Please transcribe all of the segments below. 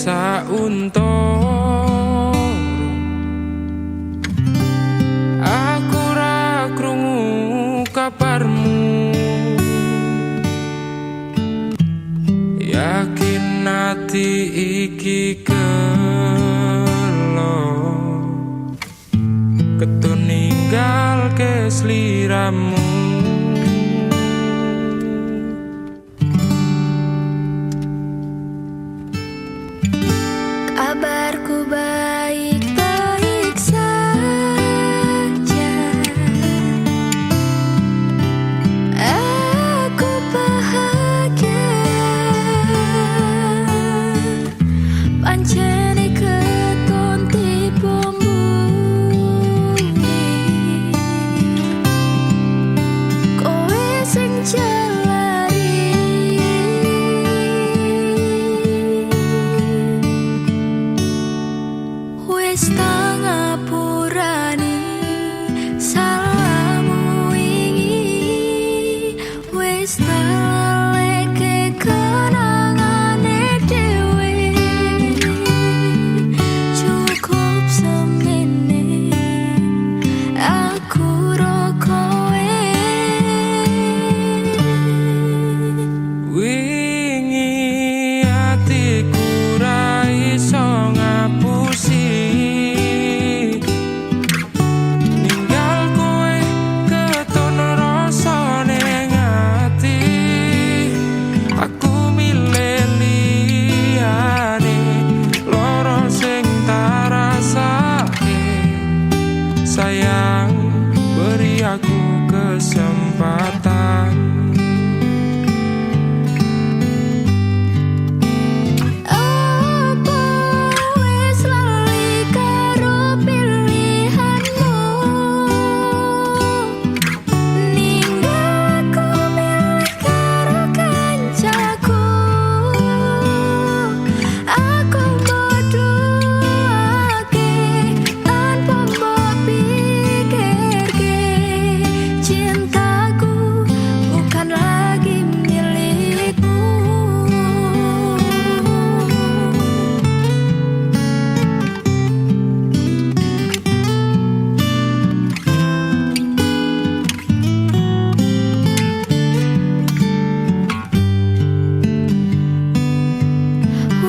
sauntara. Aku ra krungu kabarmu, yakin ati iki gelo ketun ninggal ke sliramu. Kabarku baik-baik saja, aku bahagia. Pancen ketun tipu bumi, kowe sing jalari. Wis tak ngapurani salahmu wingi, wis tak leke kenangane dhewe. Cukup semene aku ro kowe. Wingi atiku ra iso ngapusi ninggal kowe keton rasa ning ati. Aku milih liyane loro sing tak rasake. Sayang, beri aku kesempatan. Apa wis lali karo pilihanmu, ninggal aku milih karo kancaku. Aku bodohake tanpa mbok pikirke. Cintaku bukan lagi milikmu.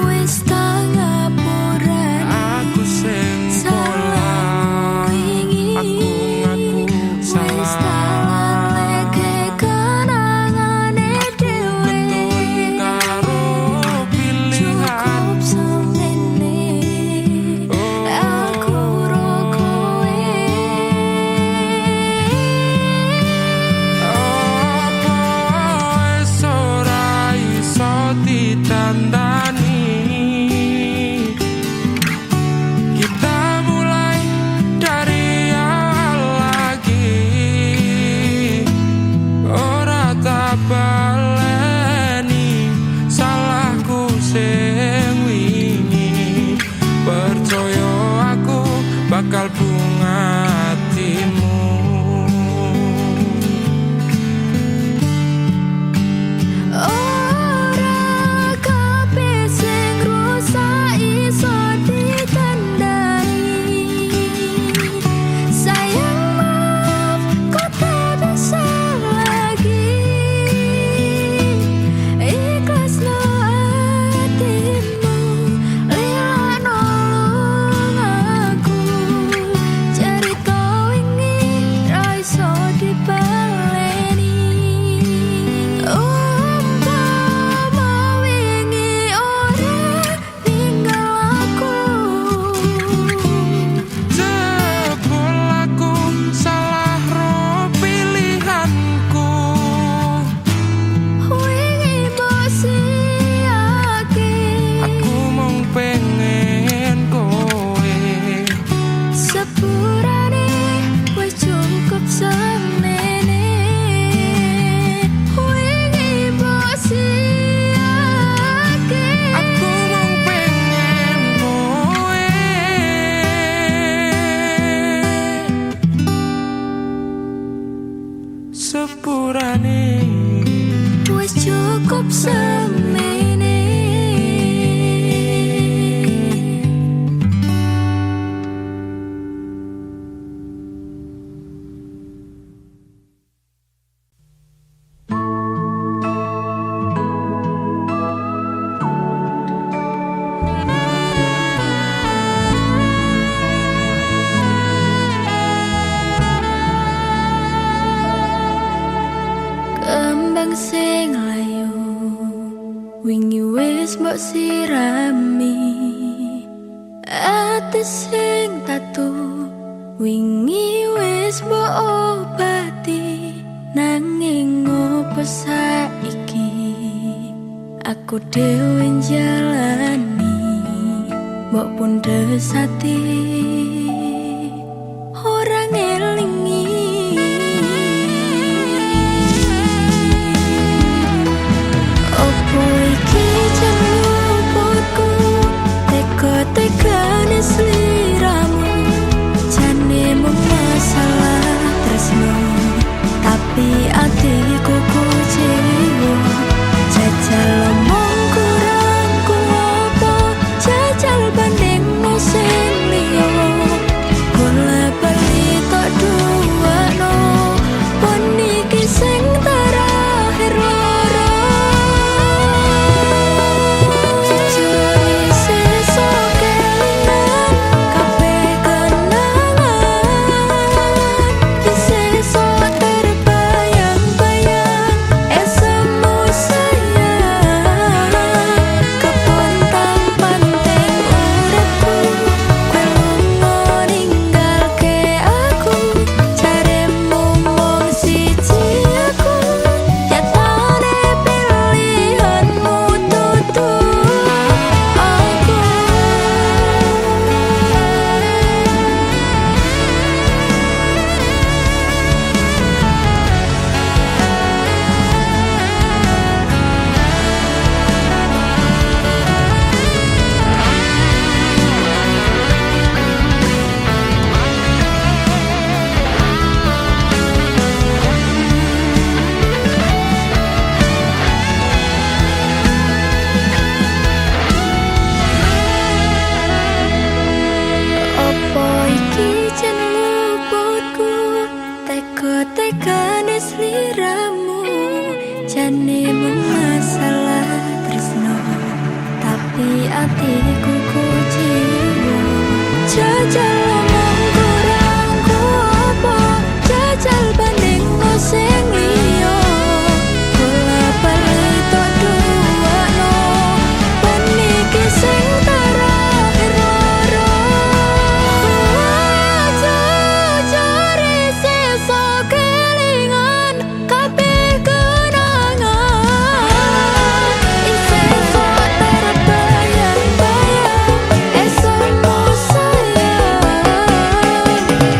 Wis tak ngapurani Aku sing salah, aku ngaku wis tak salah. leke kenangane dhewe. Ketun karo Cukup pilihan. semene aku ro kowe. Apa wis ora iso ditandani? Kita mulai dari awal lagi. Ora tak baleni salahku sing wingi. Percaya aku bakal bunga hatimu. Ora kabeh sing rusak iso ditandani. Sayang, maaf, kau tak bisa lagi. Ikhlasno hatimu, lila nolong aku. Cerita wingi ra iso dibaleni. Umpama wingi ora ninggal aku, Jebul aku salah ro pilihanku. wingi mbok siake. Aku mung pengen kowe. Sepurane wis cukup semene. Wingi mbok siake. Aku mung pengen kowe. Sepurane Wis cukup semene. wingi wis mbok sirami ati sing tatu wingi wis mbok obati nanging opo saiki aku dhewe njalani mbok pundes ati ora ngelingi opo iki jenengku teka-tekane sliramu jane mung masalah tresno tapi atiku kecewa jajal omong kurangku apa jajal banding sing liya kula bali tok duwano pon iki sing terakhir loro jujur sesuk kelingan kabeh kenangan sesuk terbayang-bayang esemu sayang kepontang panteng uripku kowe lunga ninggalke aku jaremu mung siji aku nyatane pilihanmu tutu aku opo iki jeneng luputku teka-tekane sliramu jane mung masalah tresno tapi atiku kecewa jajal omong kurangku apa jajal banding sing liya kula bali tok duwano pon iki sing terakhir loro jujur sesuk kelingan kabeh kenangan sesuk terbayang-bayang esemu sayang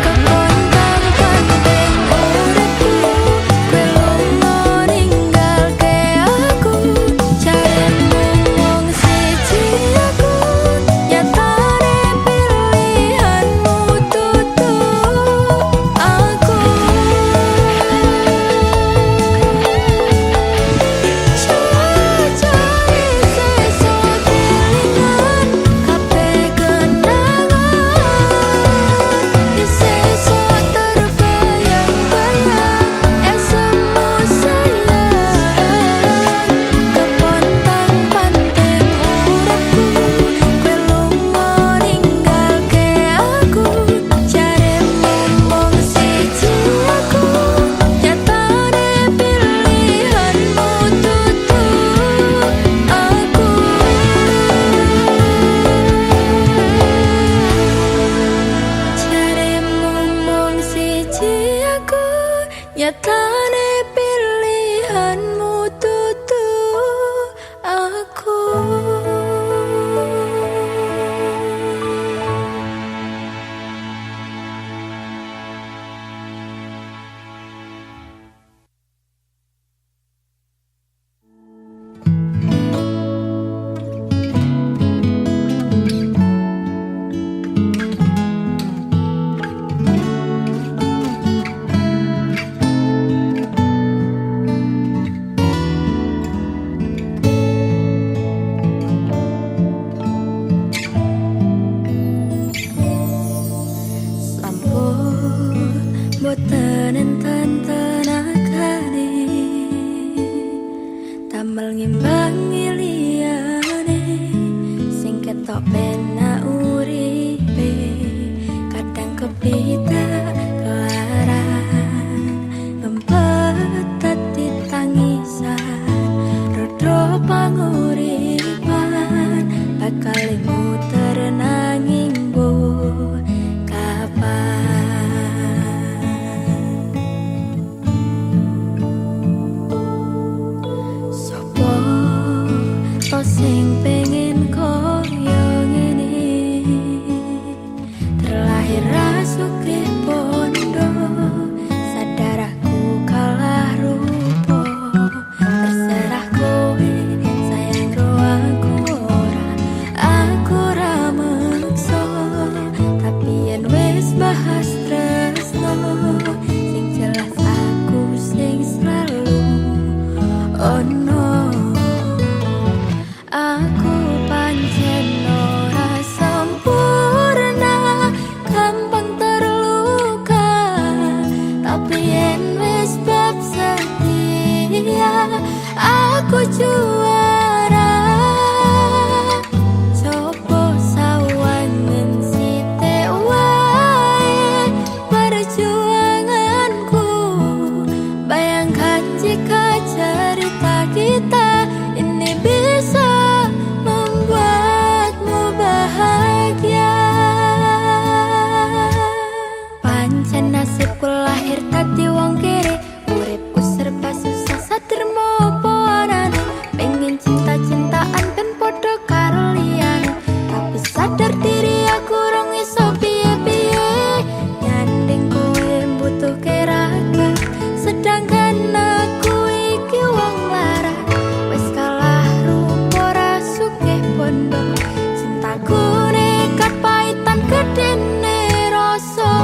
kepontang panteng uripku kowe lunga ninggalke aku jaremu mung siji aku nyatane pilihanmu tutu aku nyatane pilihanmu tutu aku boten enten tenagane tamel ngimbangi liyane sing ketok penak uripe kadang kepita kelaran ngempet tati tangisan rodro panguri sing pengen koyo ngene, terlahir rasuke pondo, sadar aku kalah rupa. Terserah kowe sayang ro aku ora meksa, tapi yen wis bahas tresno, sing jelas aku sing selalu ono. Aku pancen ora sempurna, gampang terluka, tapi yen wis bab setia, aku juara. Coba sawangan sithik wae perjuanganku, bayangkan jika cerita kita ini bisa membuatmu bahagia. Pancen nasibku lahir dadi wong kere, uripku serba susah satermo apa anane, pengen cinta-cintaan ben padha karo liyane, tapi sadar diri aku rong iso piye-piye. Nyanding kowe mbutuhke raga, sedangkan aku iki wong lara, wis kalah rupa rasukeh bondo. Cintaku nekat paitan gedene rasa,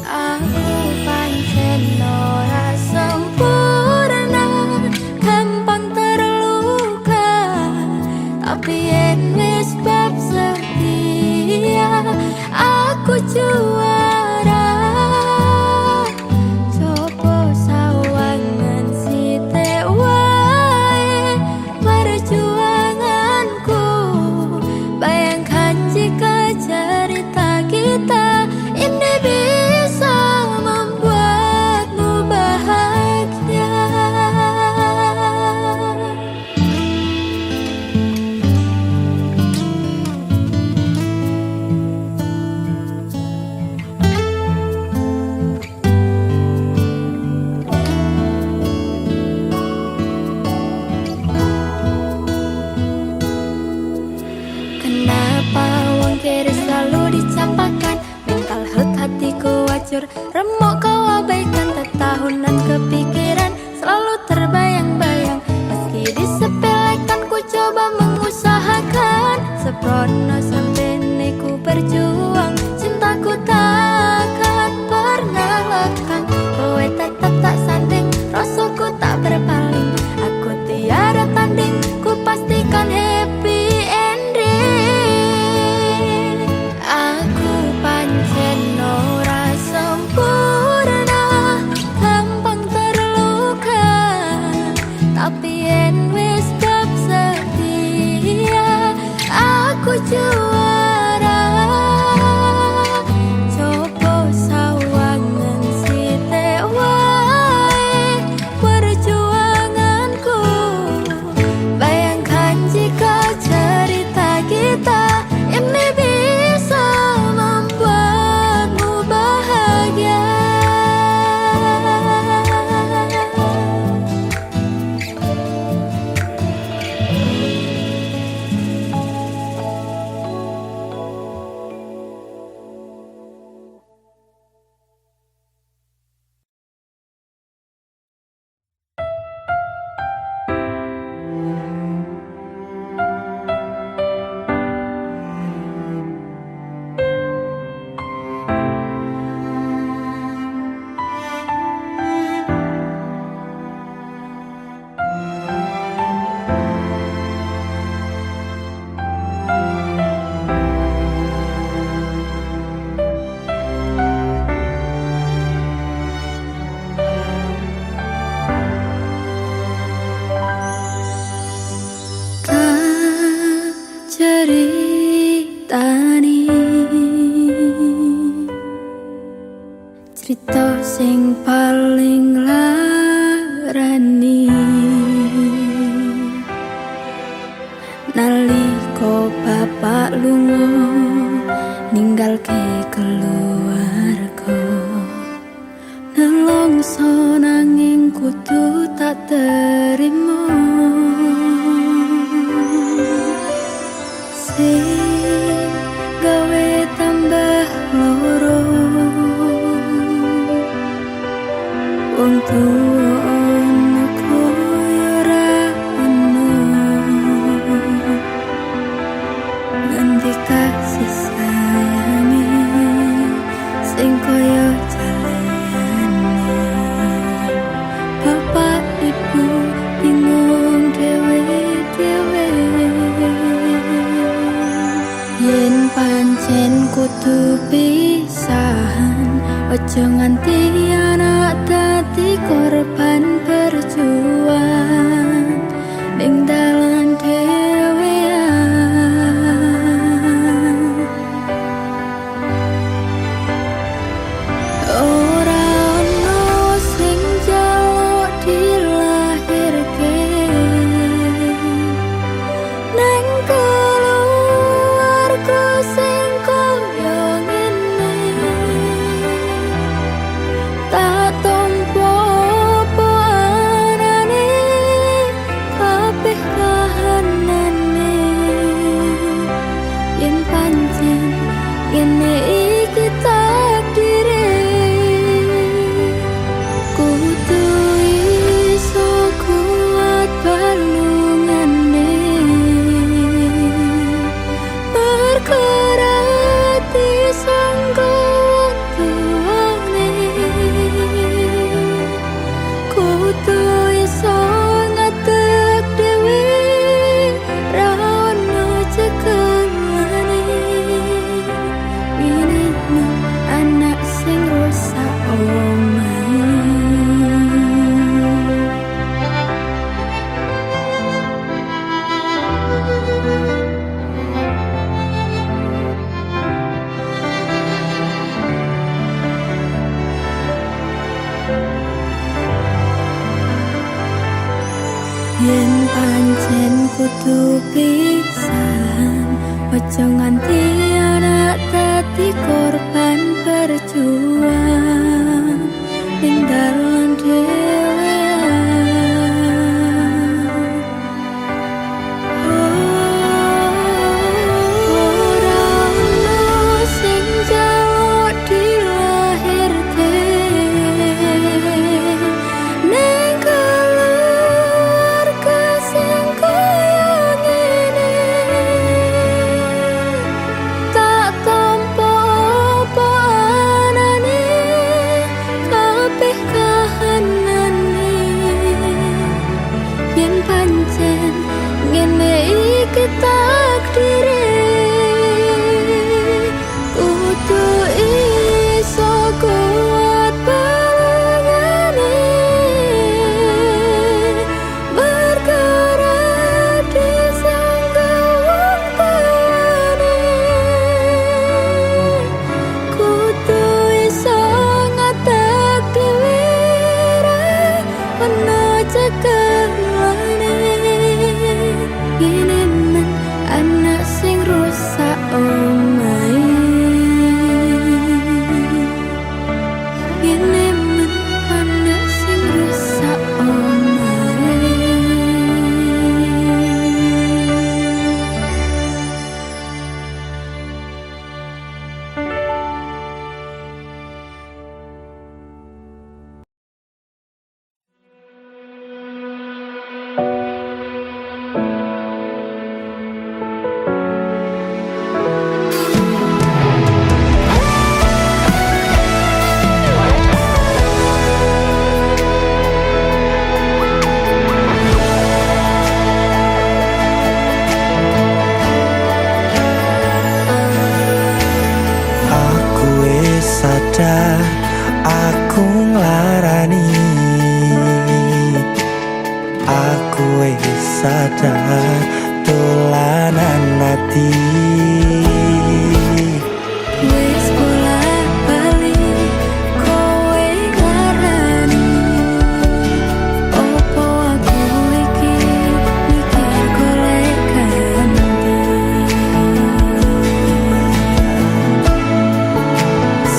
aku pancen ora sempurna, gampang terluka, tapi yen wis bab setia, aku juara. Coba sawangan sithik wae perjuanganku, bayangkan jika cerita kita ini bisa membuatmu bahagia. Kenapa wong kere selalu dicampakan, mental health hatiku wajur, remuk kau abaikan. Tetahunan kepikiran selalu terbayang-bayang, meski disepelekan ku coba mengusahakan. Seprono sampai ku berjuang, cintaku takkan pernah lekang. Kowe tetap tak sanding, rasaku tak berpaling, aku tiada tanding, ku pastikan happy ending. Aku pancen ora sempurna, gampang terluka, kudu pisahan, ojo nganti anak dadi korban perjuangan ning dalan dhewean. Ora ono sing njaluk dilahirke nang keluarga sing koyo ngene. Tak tompo apa anane kabeh kahanane, yen pancen ngene iki takdire. Kudu iso kuat balungane, bergerak disangka wong tuane. Kudu iso ngadeg dhewe, ra ono cekelane. Minemu anak sing rusak omahe. Yen pancen kudu pisahan, ojo nganti anak dadi korban perjuangan ning dalan dhewean. Ora ono sing njaluk dilahirke nang keluarga sing koyo ngene. Tak tompo apa anane kabeh kahanane, yen pancen ngene iki takdire. Kudu iso kuat balungane, bergerak disangka wong tuane. Kudu iso ngadeg dhewe, ra ono cekelane. Ngene men anak sing rusak omahe. Ngene men anak sing rusak omahe. Aku wis sadar, aku nglarani. Aku wis sadar, dolanan ati. Wis bolak-balik kowe ngarani, opo aku iki mikir golek ganti.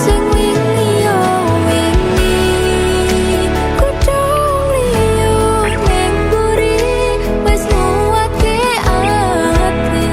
Sing wingi yo wingi, kudung liyo ning mburi, wis muake ati.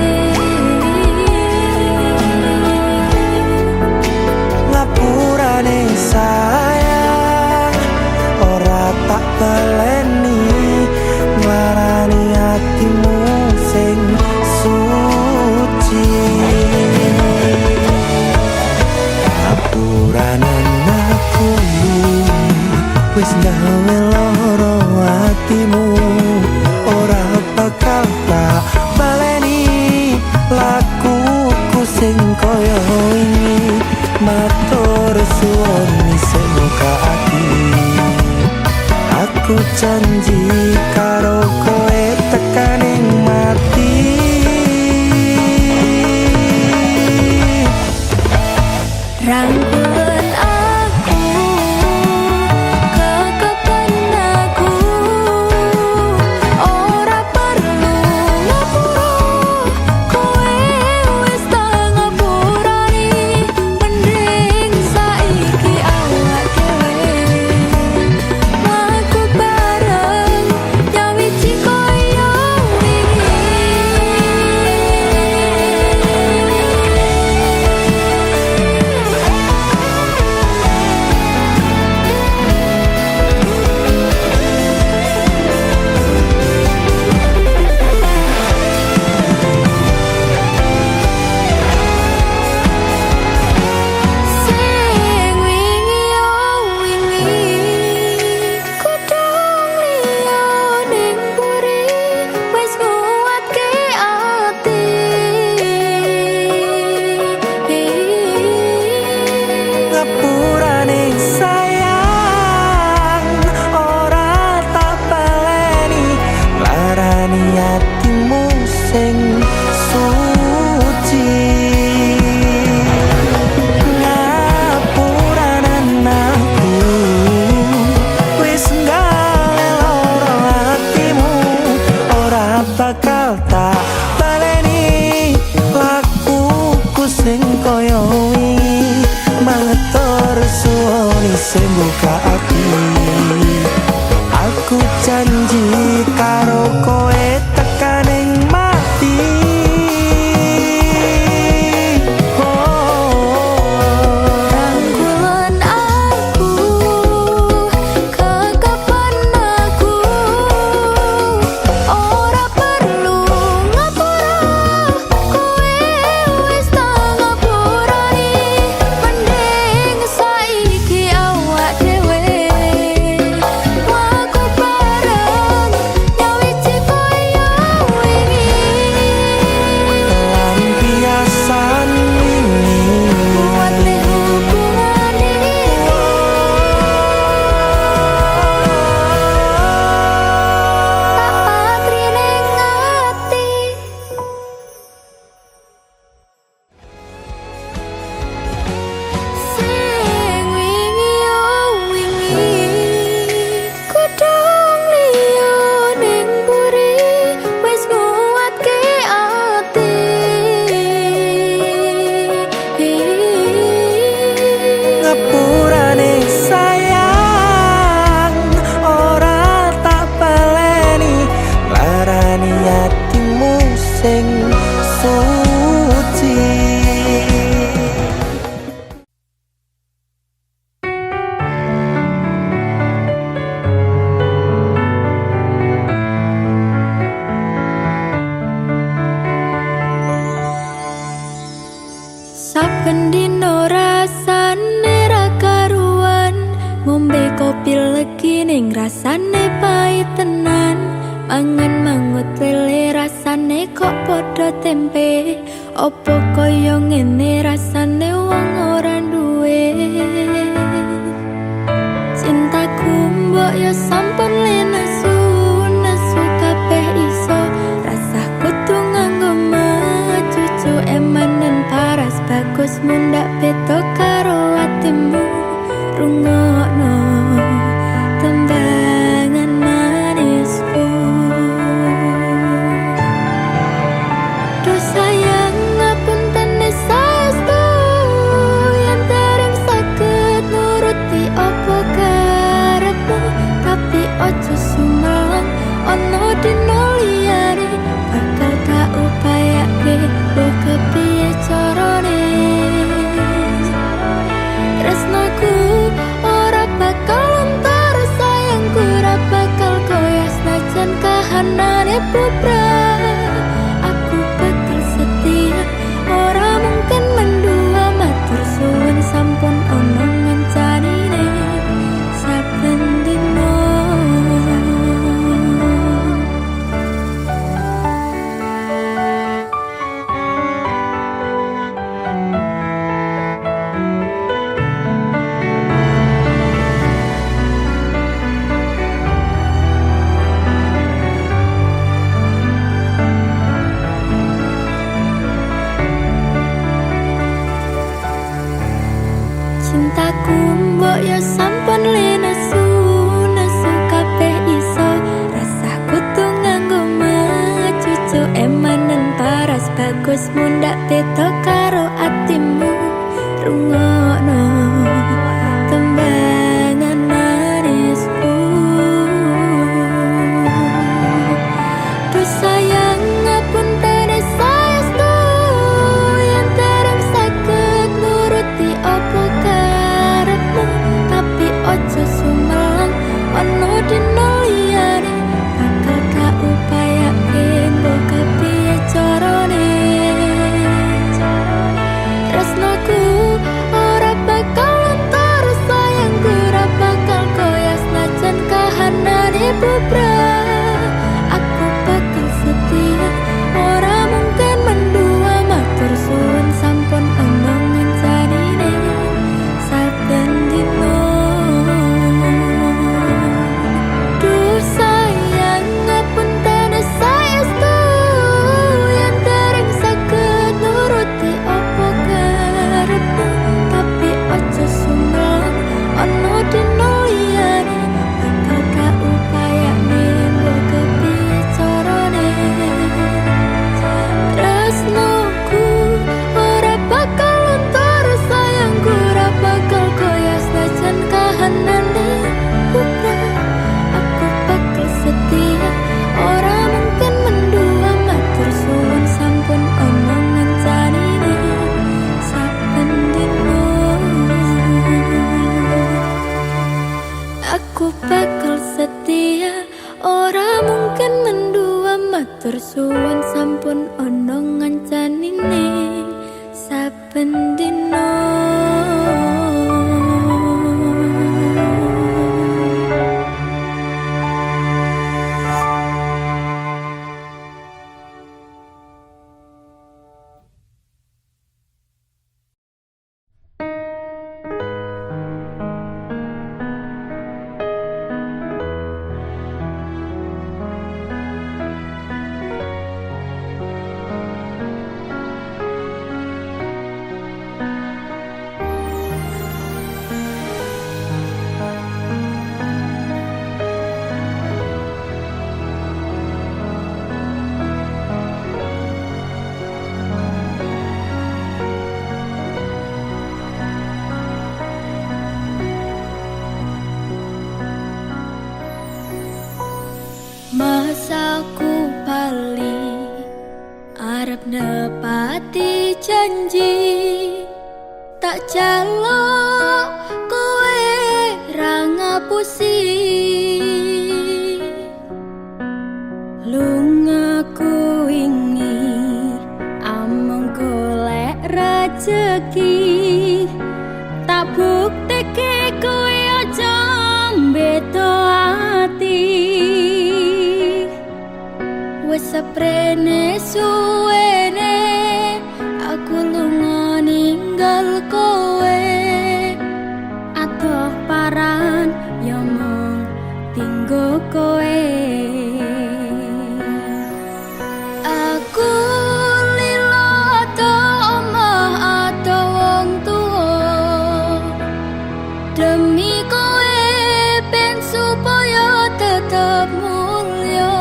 Saben dino rasane ra karuan, ngombe kopi legi ning rasane pahit tenan. Mangan mangut lele rasane kok padha tempe, opo kaya ngene rasane wong ora duwe. Cintaku mbok yo sampun lenesu, nesu kabeh iso, rasah kudu nganggo cucu emanen paras bagus mundak beda karo atimu. Rungokno tembangan manisku, do sayang ngapunten saestu yen dereng saged nuruti opo karepmu, tapi ojo sumelang ono dino liyane bakal tak upayake mbok kepiye carane. Tresnaku ora bakal lontar, sayangku ora bakal goyah senajan kahanane bubrah. Aku bakal setia, ora mungkin mendua, matur suwun sampun ono ngencanine saben dino. Cintaku mbok yo sampun lenesu, nesu kabeh iso, rasah kudu nganggo cucu emanen paras bagus mundak beda karo atimu. Rungokno tembangan manisku, do sayang ngapunten saestu yen dereng saged nuruti opo karepmu, tapi ojo sumelang ono dino liyane bakal gak upayake mbok kepiye carane. Tresnaku ora bakal lontar, sayangku ora bakal goyah senajan kahanane bubrah. Aku bakal setia, ora mungkin mendua, matur suwun sampun ono ngencanine saben dino. Duh sayang ngapunten saestu yen dereng saged nuruti opo karepmu, tapi ojo sumelang ono dino liyane bakal gak upayane mbok kepiye carane. Tresnoku ora bakal lontar, sayangku ora bakal goyah senajan kahanane bubrah. Aku bakal setia, ora mungkin mendua, matur suwun sampun ono ngencanine saben dino. Aku bakal setia, ora mungkin mendua, matur suwun sampun ono ngencanine saben dino. Masaku bali arep nepati janji, tak jaluk kowe ra ngapusi. Lungaku wingi amung golek rejeki tak bukteke kowe aja mbeto ati wis seprene suwene aku lunga ninggal kowe atoh paran yo mung tinggo kowe aku lilo atoh omah atoh wong tuwa demi kowe ben supaya tetep mulya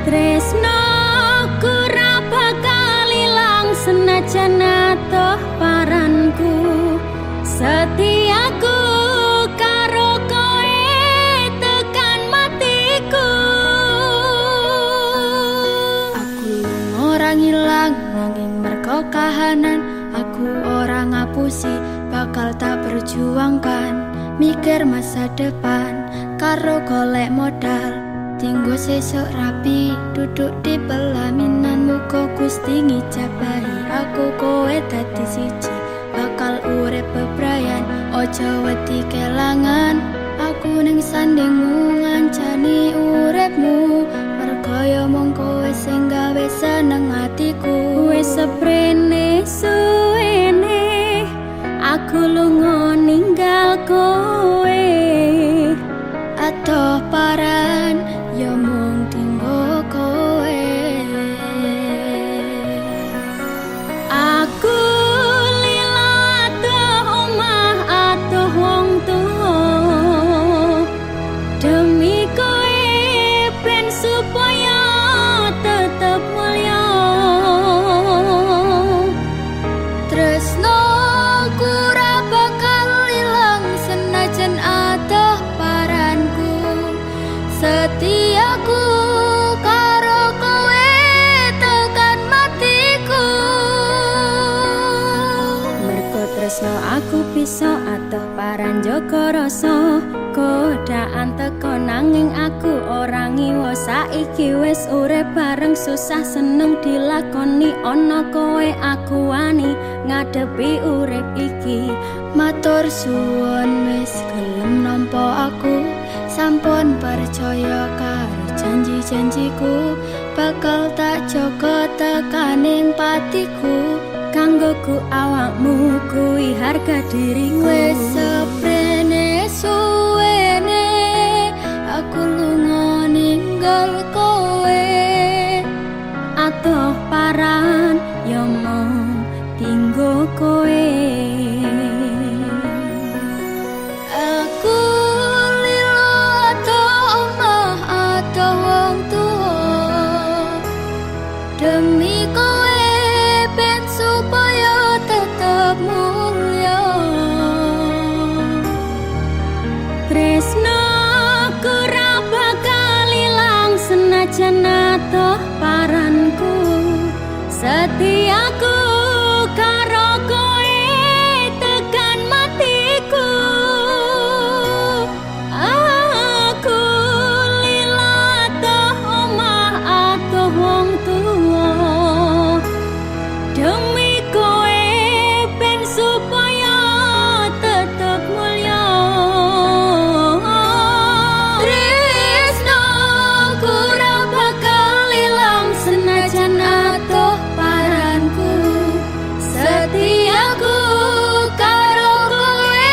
tresnoku ra bakal ilang senajan atoh paranku setiaku karo kowe tekan matiku aku ora ngilang nanging mergo kahanan aku ora ngapusi bakal tak perjuangkan mikir masa depan karo golek modal tinggo sesuk rapi duduk di pelaminan muga Gusti ngijabahi aku kowe dadi siji bakal urip bebrayan ojo wedi kelangan aku ning sandingmu ngancani uripmu mergo yo mung kowe sing gawe seneng atiku wis seprene suwene aku lunga ninggal kowe atoh paran yo mung tinggo kowe aku lila atoh omah atoh wong tuwa demi kowe ben supaya tetep mulya tresno ora bakal ilang senajan atoh paranku setiaku karo kowe tekan matiku mergo tresno aku bisa atoh paran jaga rasa godaan teko nanging aku ora ngiwa saiki wis urip bareng susah seneng dilakoni ana kowe aku wani ngadepi urip iki matur suwun wis gelem nampa aku sampun percaya karo janji-janjiku bakal tak jaga tekaning patiku kanggoku awakmu kuwi harga diriku wis seprene suwene aku lunga ninggal kowe atoh paran yo mung tinggo kowe aku lilo atoh omah atoh wong tuwa demi kowe ben supaya tetep mulya tresno ora bakal ilang senajan atoh paranku setiaku karo kowe tekan matiku aku lila atoh omah atoh wong tuwa demi kowe ben supaya tetep mulya tresno ora bakal ilang senajan atoh paranku setiaku karo kowe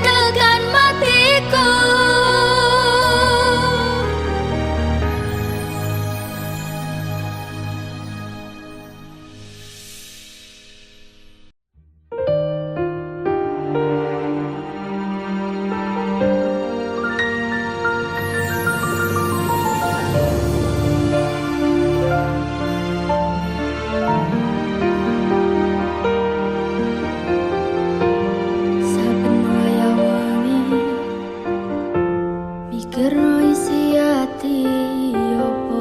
tekan matiku saben wayah wengi mikirno isi ati opo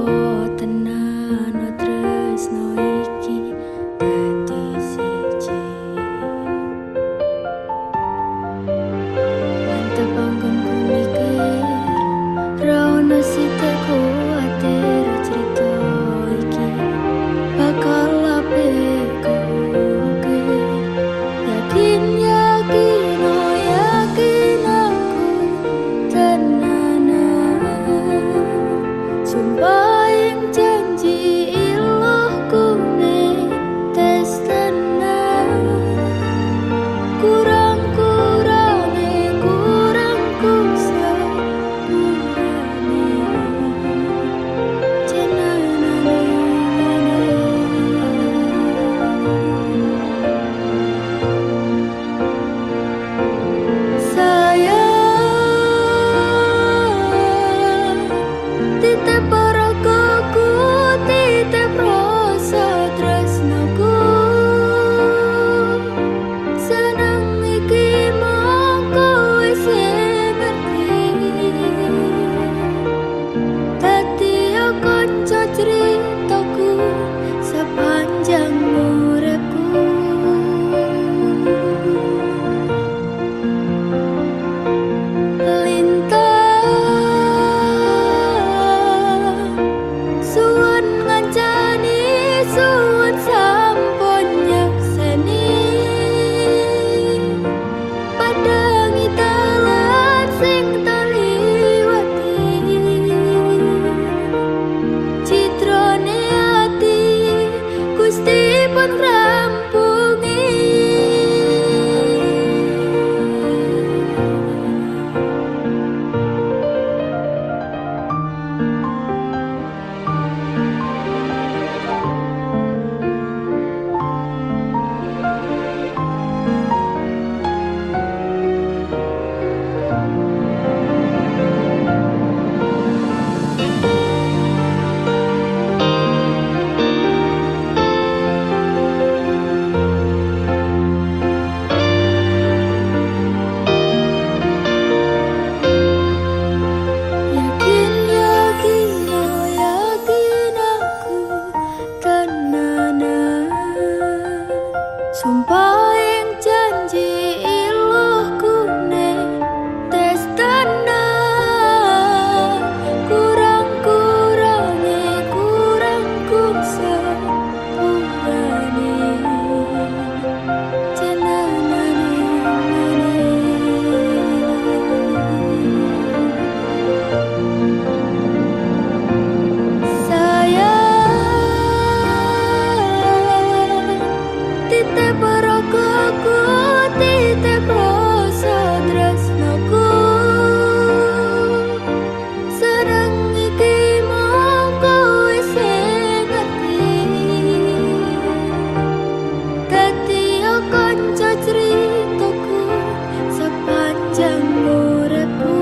tenan tresno iki dadi siji mantep anggonku mikir ra ono sithik kuwatir crita iki bakal Yakin yakin oh yakin aku tenanan sumpah yang janji ilohku ne tes tenan kurangku sepurane jenenane titip rogoku, titip rasa tresnaku. Seneng iki mongko wis ngerti. Dadi yo kanca critaku sepanjang uripku.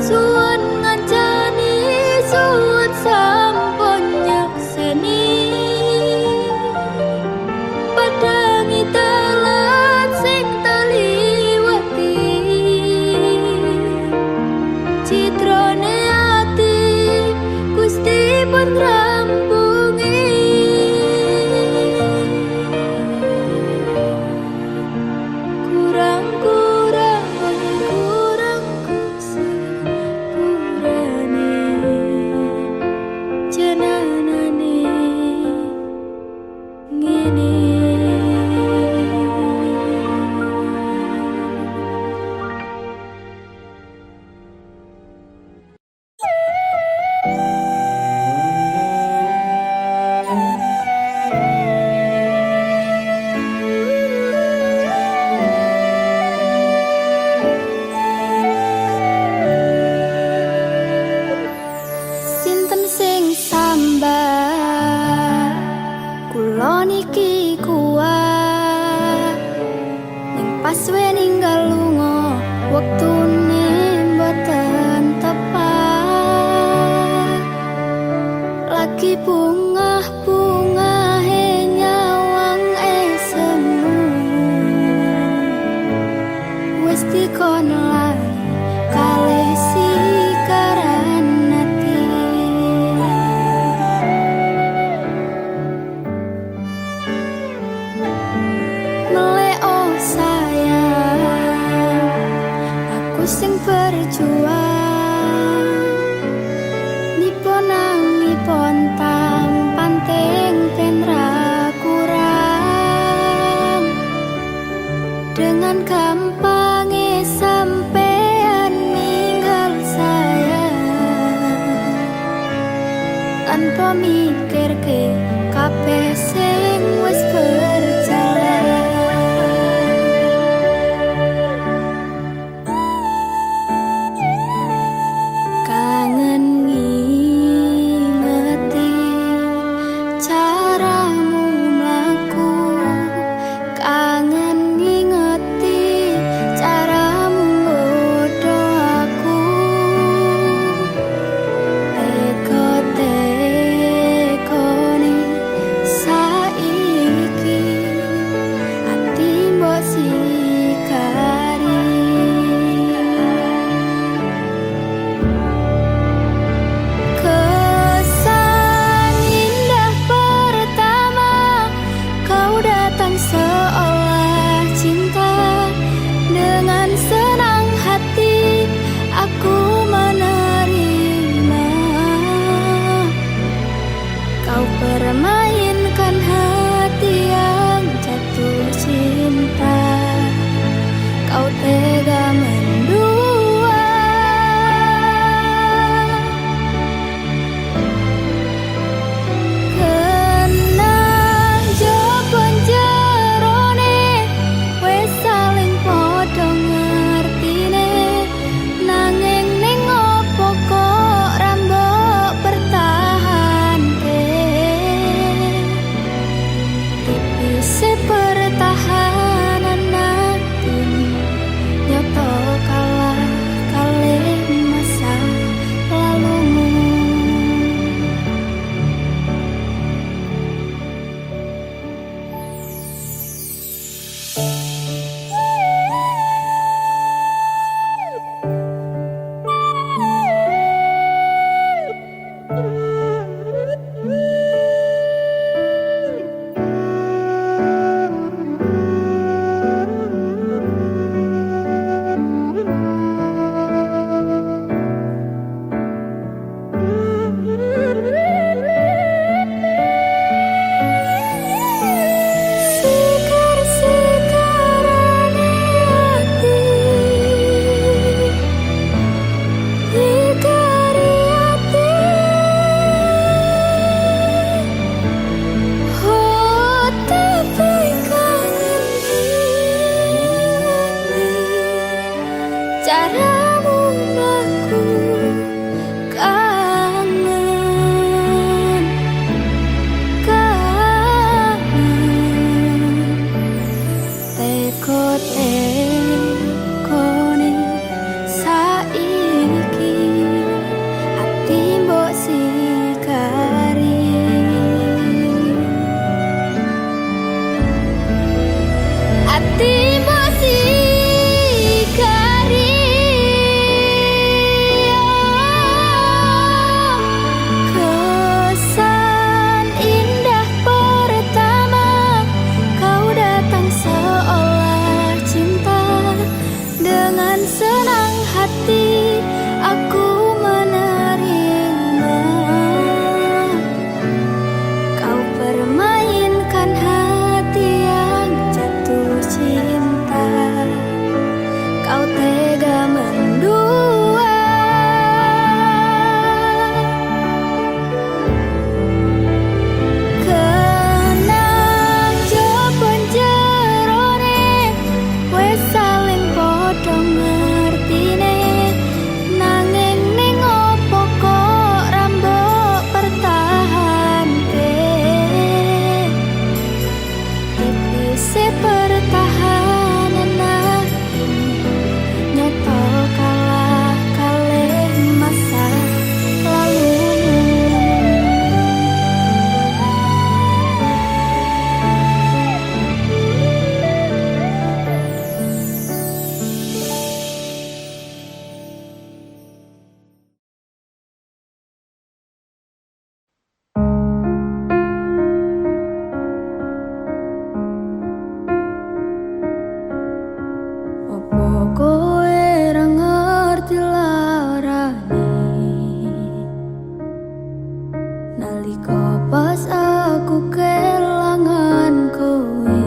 Suwun ngancani, suwun sampun nyakseni padangi dalan sing taliwati citrane ati Gusti pun rampungi kurangku sepurane jenenane ngene. Sinten sing sambat kula niki kuat ning pas we ninggal lunga wektune mboten tepat lagi bungah-bungahe nyawang semu wis dikon lali kalih sikaran ati meleo sayang aku sing berjuang nipon tang panteng ben ra kurang dengan gampangnya sampean ninggal saya tanpa mikir ke kabeh sing wis berjalan. Kangen ngingeti caramu mlaku, kangen ngingeti caramu nggodha aku. Teko-tekone tipis pertahanan hati nyoto kalah kalih masa lalumu. Caramu aku kangen, tekone saiki ati mbok sikari, ati mbok sikari. Kesan indah pertama kau datang seolah cinta. Dengan senang hati aku menerima. Kau permainkan hati yang jatuh cinta. Kau tega mendua. Kenang jopon jerone wes saling padha ngertine. Nanging ning opo kok rambok pertahanke. Tipis pertahanan hati nyoto kalah kalih masa lalumu. Opo kowe ra ngerti larane nalika pas aku kelangan kowe.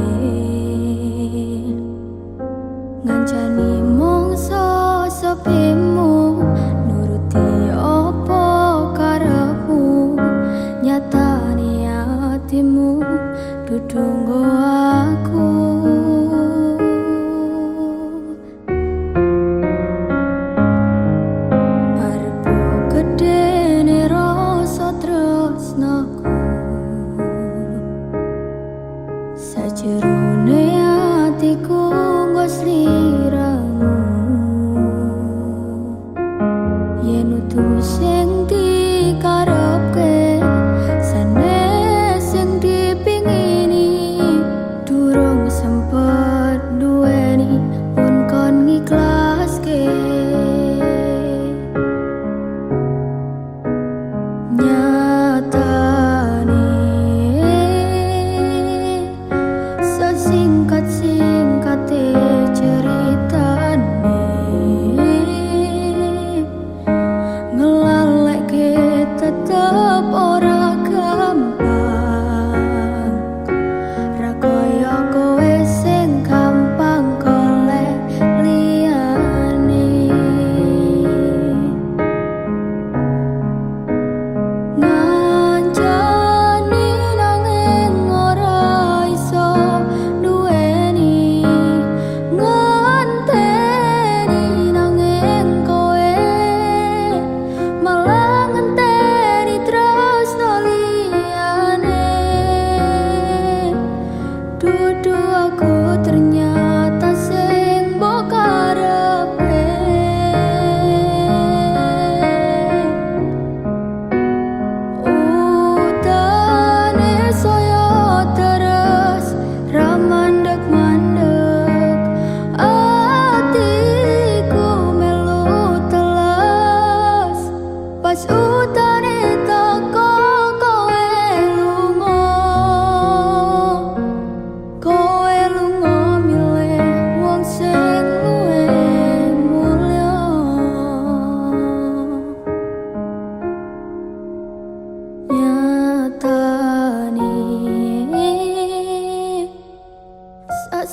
Ngancani mongso sepimu nuruti opo karepmu. Nyatane atimu dudu nggo aku. Arepku gedene rasa tresnaku sajerone atiku nggo sliramu. Yen utus sing dikarepke sanes sing dipingini durung sempet duweni pun kon ngiklaske. Nyatane sesingkat-singkate cerita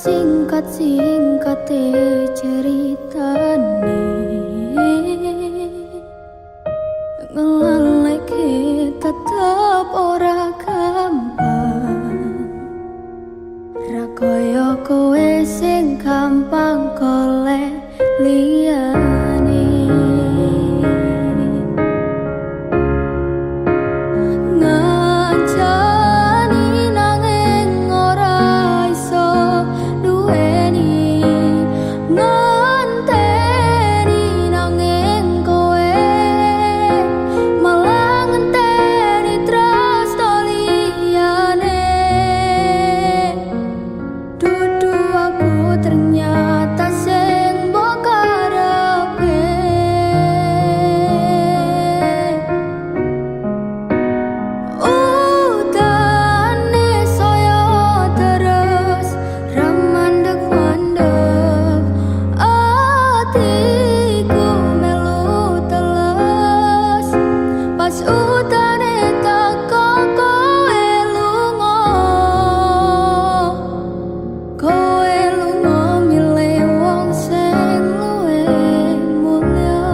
Singkat-singkate ceritane ngelaleke tetep ora gampang. Ra kaya kowe sing gampang golek liyane. Ngancani nanging ora iso duweni, ngenteni nanging kowe malah ngenteni terus liyane. Dudu aku ternyata sing mbok karepe. Udane saya terus ramandeg-mandeg, atiku melu teles. Pas udane teko kowe lunga, kowe lunga milih wong sing luwih mulya.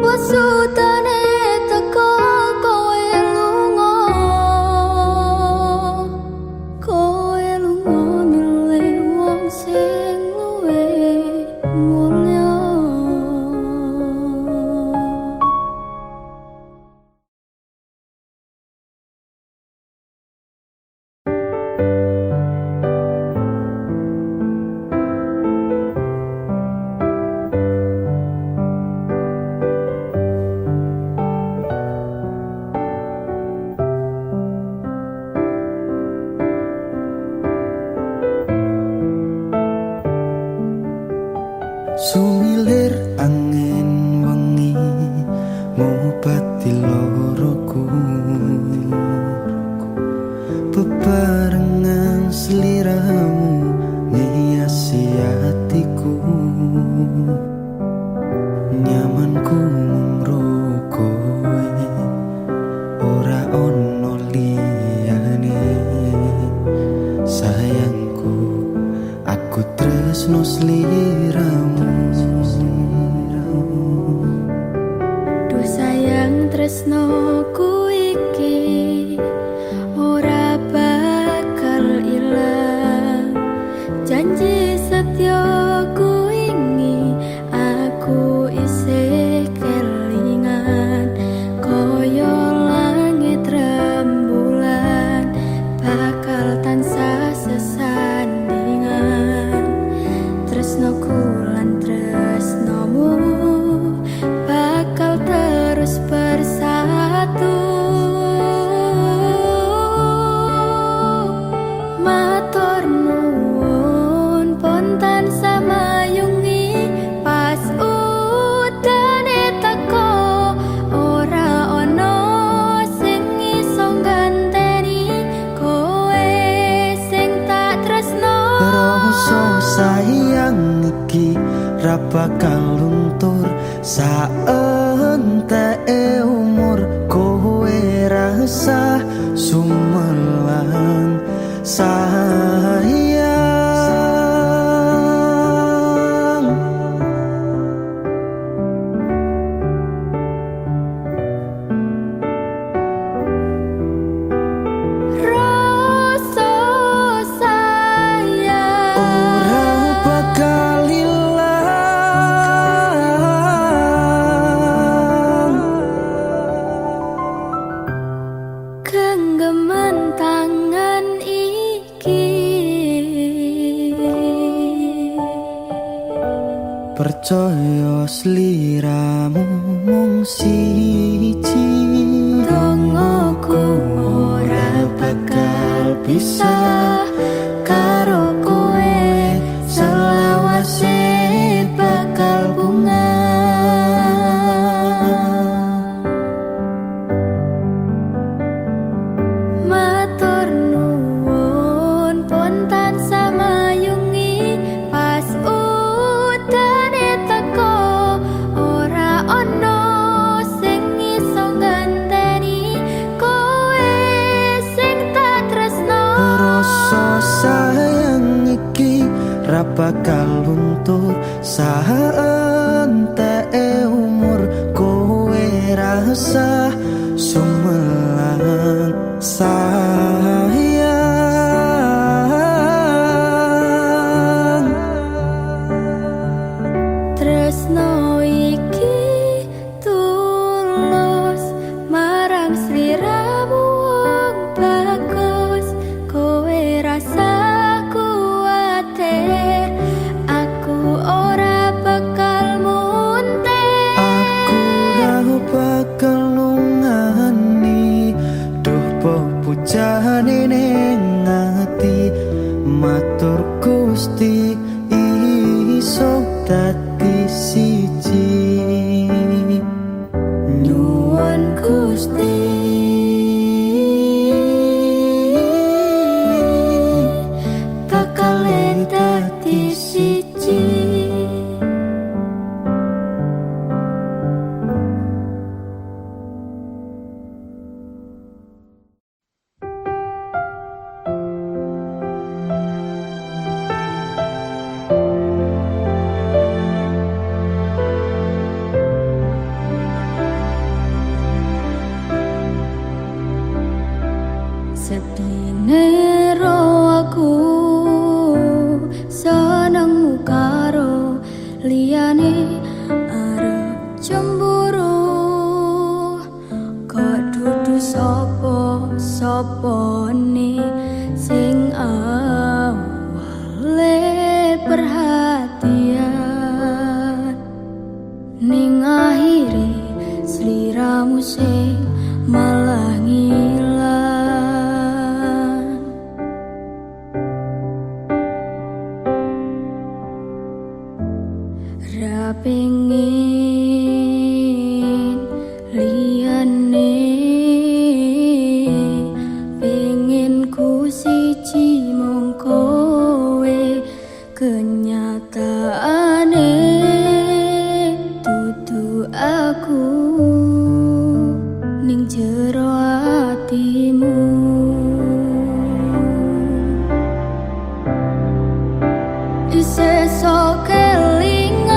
Pas udane teko kowe lunga, kowe lunga milih wong sing luwih mulya. Sumilir angin wengi ngobati loroku, bebarengan seliramu ngiasi hatiku. Nyamanku mumro kowe ora ono liyane. Sayangku aku tresno sliramu. Duh sayang tresnoku iki ora bakal ilang. Janji setyaku ini aku isih kelingan. Koyo langit rembulan bakal tansah sesandingan. Tresnoku lan tresnomu bakal terus bersatu. Matur nuwun pontan samayungi pas udane teko, ora ono sing iso ganteni kowe sing tak tresno. Rasa sayang iki ra bakal luntur saenteke umur. Kowe rasa sumelang sayang. Rasa sayang Ora bakal ilang. genggaman tangan iki. Percaya sliramu mung siji. Dongoku ora bakal bisa karo kowe, selawase bakal bunga. Matur nuwun pontan samayungi pas udane teko, ora ono sing iso ganteni kowe sing tak tresno. bakal luntur saentek umur kowe rasa sumelang sayang. Tresno iki tulus marang sliramu wong bagus, kowe rasa kuwatir aku ora bakal muntir. Aku ora bakal nungani duh pepujane ning ati, matur Gusti iso dadi siji. Nyuwun Gusti bakal dadi siji. Sedine ro aku senengmu karo liyane arep cemburu, kok dudu sapa-sapane sing awale perhatian, ning akhire sliramu sing malah ngilang. Ra pengin liyane, pengin ku siji mung kowe, kenyataane dudu aku ning jero atimu. Isih sok kelingan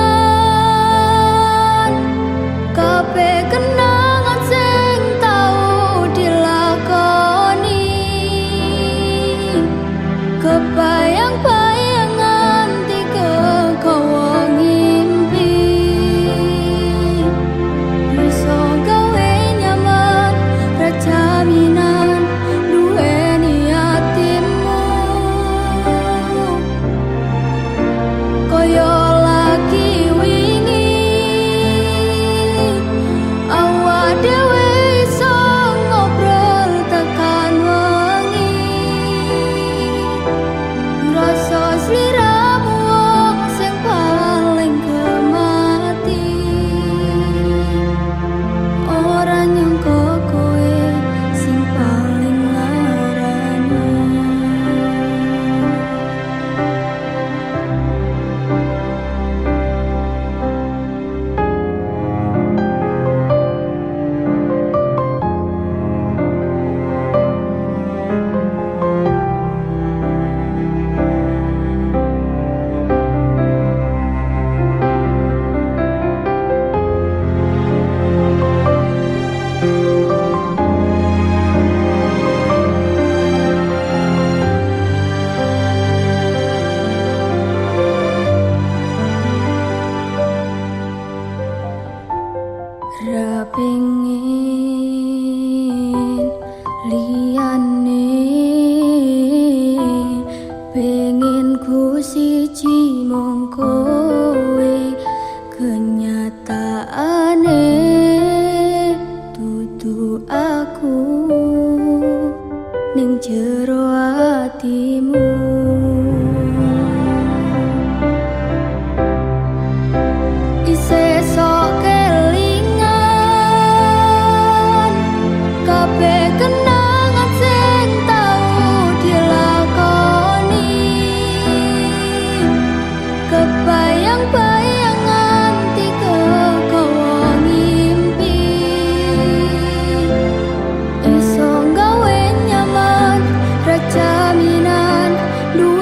kabeh kenangan sing tau dilakoni, kebayang-bayangan tiga gawa ngimpi, bisa gawe nyaman rajaminan duweni atimu. Koyo lagi wingi awak dhewe iso ngobrol tekan wengi, ngrasa sliramu wong sing paling kemati, ora nyangka kowe sing paling larani. Ra pengin liyane, pengin ku siji mung kowe, kenyataane dudu aku ning jero atimu. Isih sok kelingan kabeh kenangan sing tau dilakoni, kebayang-bayangan tiga gawa ngimpi, iso gawe nyaman rajaminan duweni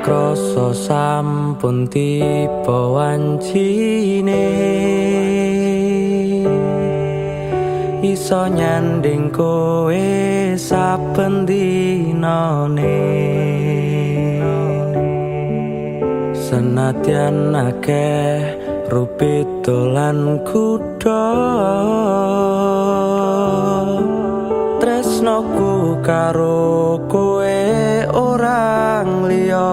krasa sampun tiba wancine iso nyanding kowe saben dinane senadyan akeh rupit dolan kuda tresnoku karo kowe orang liya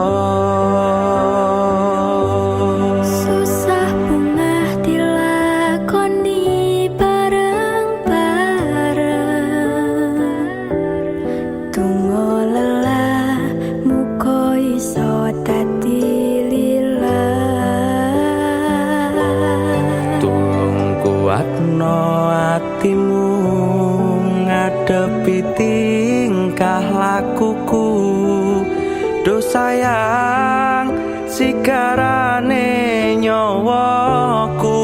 Susah bungah dilakoni bareng-bareng Tunggu lelah muka iso dadi lillah Tulung kuatno atimu ngadepi tingkah lakuku do sayang sigarane nyawaku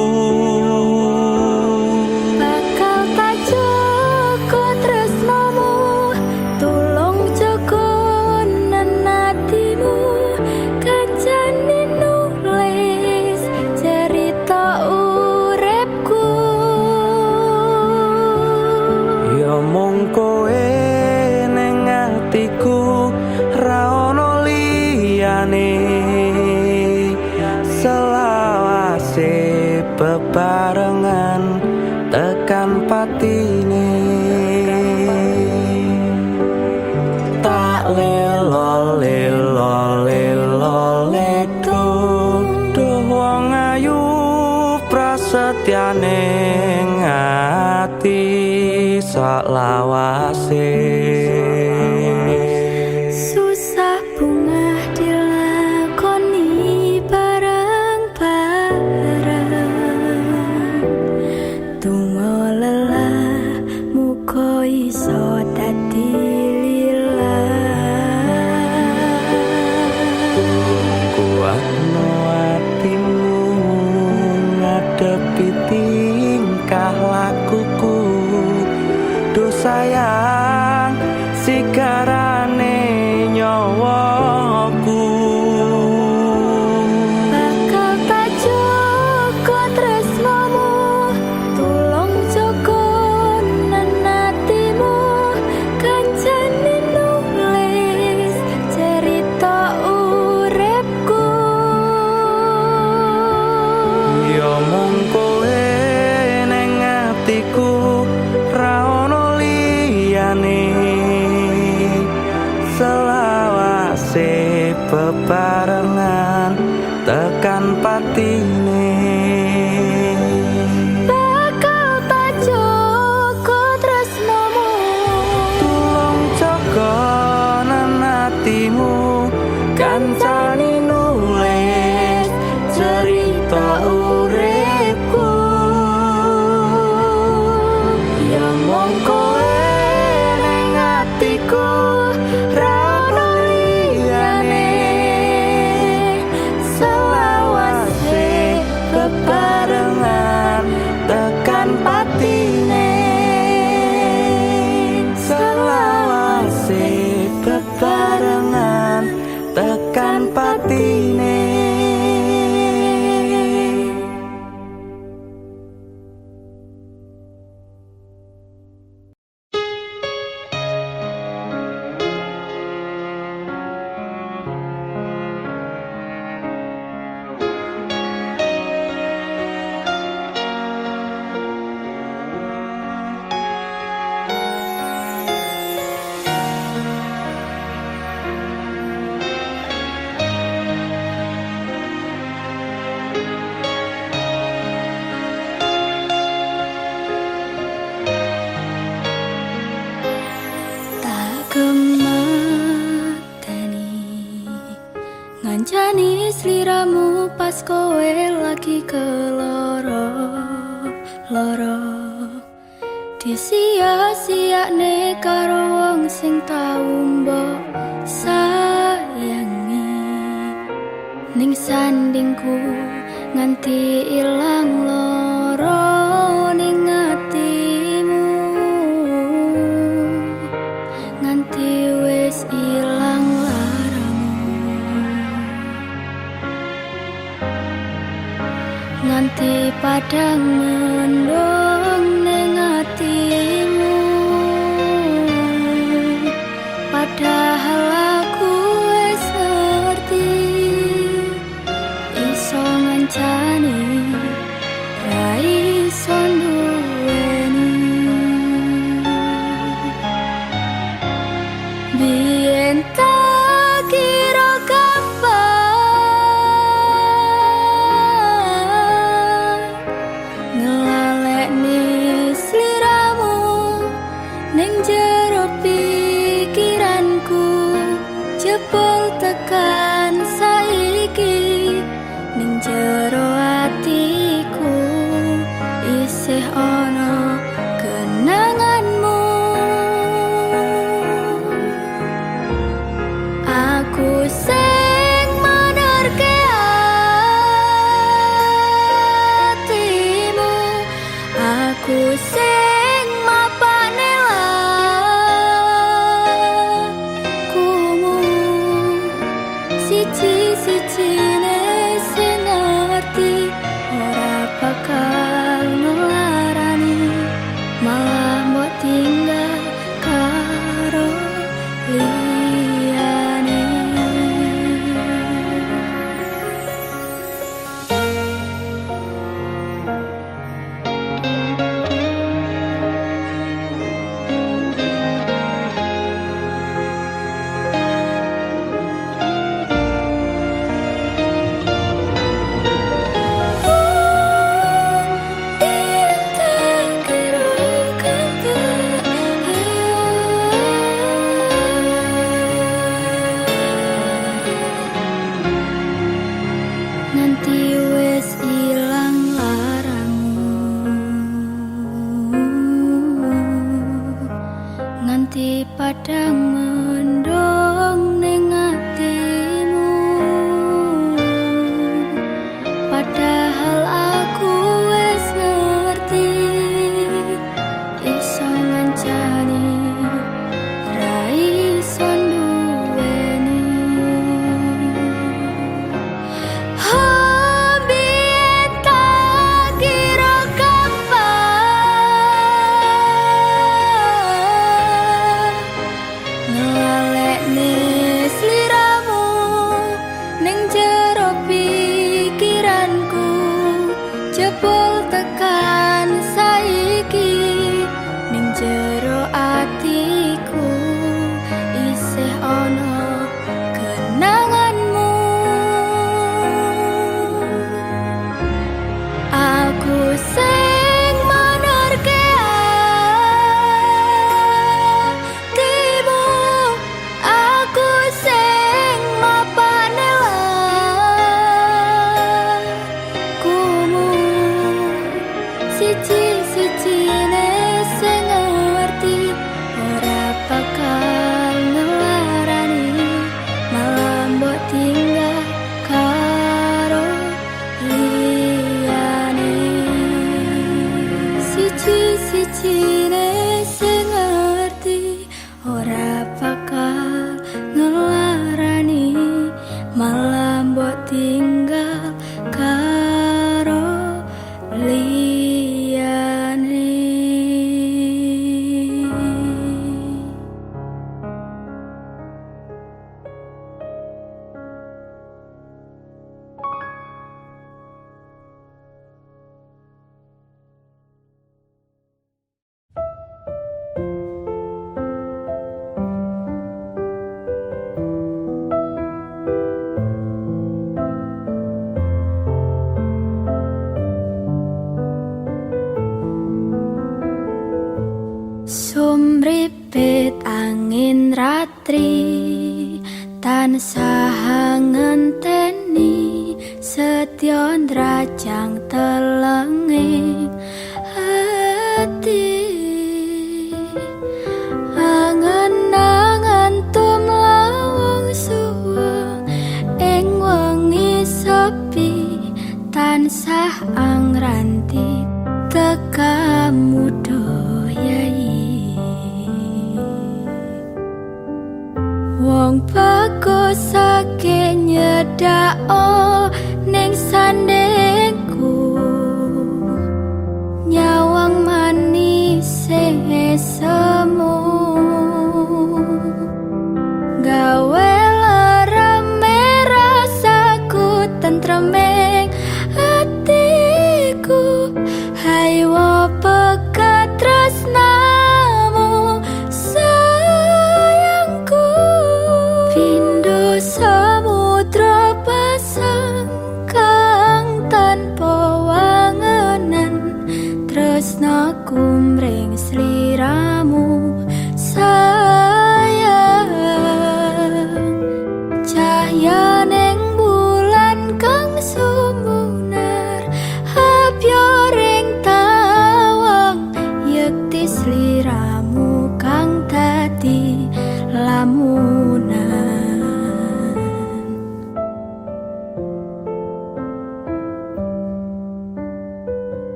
Bakal tak joko tresnamu tulung joko nenatimu kancane nulis cerita uripku ya mung kowe ning atiku ra ono liyane selawase bebarengan tekan patine tak lelo lelo lelo ledo duh wong ayu prasetyane ngati saklawase Susah bungah dilakoni bareng-bareng Tunggu lelah muka iso dadi lillah kuatno atimu ngadepi tingkah lakuku do sayang sigarane nyawaku Bakal tak joko tresnamu tulung joko nenatimu kancane nulis cerita uripku ya mung kowe ning atiku ra ono liyane selawase bebarengan tekan patine Bakal tak joko tresnamu tulung jaga nenatimu kancane nulis cerita uripku ya mung kowe ning atiku ra ono liyane selawase bebarengan tekan patine selawase bebarengan tekan patine Tak kemateni ngancani sliramu pas kowe lagi keloro-loro disia-siakne karo wong sing tau mbok sayangi ning sandingku nganti ilang loro ning atimu nganti wis ilang laramu nganti padang mendung ning atimu. Padahal aku wis ngerti iso ngancani ra iso duweni. Biyen tak kira gampang ngelalekne sliramu ning jero pikiranku. Jebul tekan saiki ning jero atiku isih ana kenanganmu. Aku sing manerke atimu, aku sing mapane lakumu. Siji-sijine sing ngerti ora bakal ngelarani, malah mbok tinggal karo liyane. Nanti wis ilang laramu, nganti padang mendung ning atimu. Padahal aku wis ngerti iso ngancani ra iso duweni. Biyen tak kira gampang ngelalekne sliramu ning jero pikiranku. Jebul tekan saiki ning jero atiku isih ana kenanganmu. Aku sing manerke atimu, aku sing mapane lakumu. Siji-sijine sing ngerti ora bakal ngelarani, malah mbok tinggal karo liyane. Siji-sijine sing ngerti ora bakal ngelarani, malah mbok tinggal karo liyane. Sumripit angin ratri tansah ngenteni setya ndrajang telenging ati. Angen-angen tumlawung suwung ing wengi sepi tansah angranti tekamu doyai. Wong bagusake nyedhak ning sandengku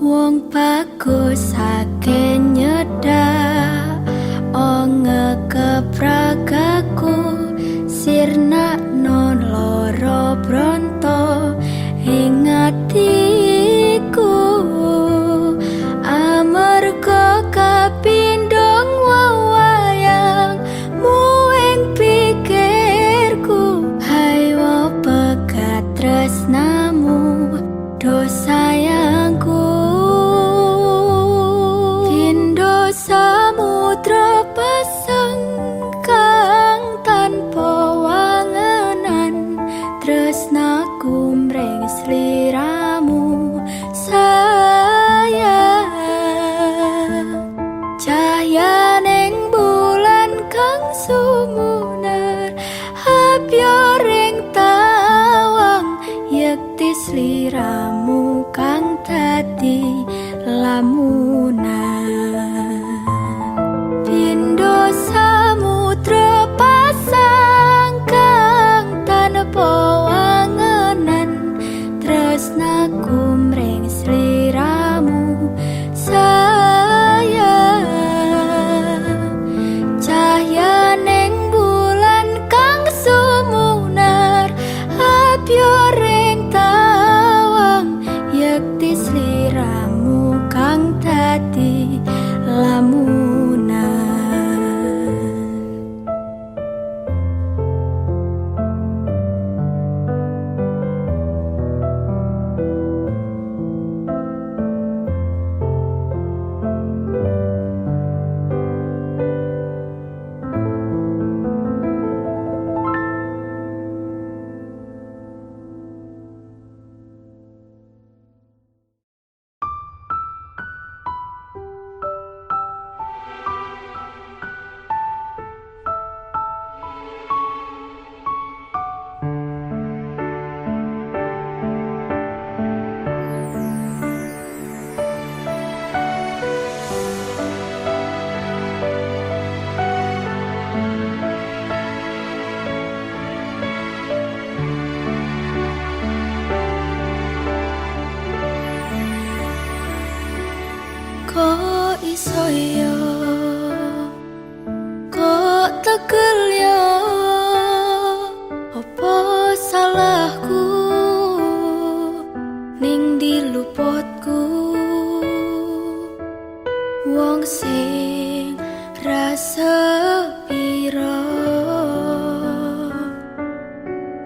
Wong bagusake nyedak onge kepragaku sirna non loro bronto ing atiku amarga kapindhong wayang mueng pikirku hayo pegat tresnamu do sayangku pindo samudra pasang kang tanpa wangenan tresnaku mreng sliramu sayang cahayaning bulan kang sumunar habyo ring tawang yekti sliramu kang dadi lamunan pindo samudra pasang kang tanpa wangenan tresnaku mreng sliramu sayang cahayaning bulan kang sumunar habyo ring tawang yekti sliramu kang dadi lamunan kok iso yo kok tegel yo apa salahku ning diluputku wong sing rasa piro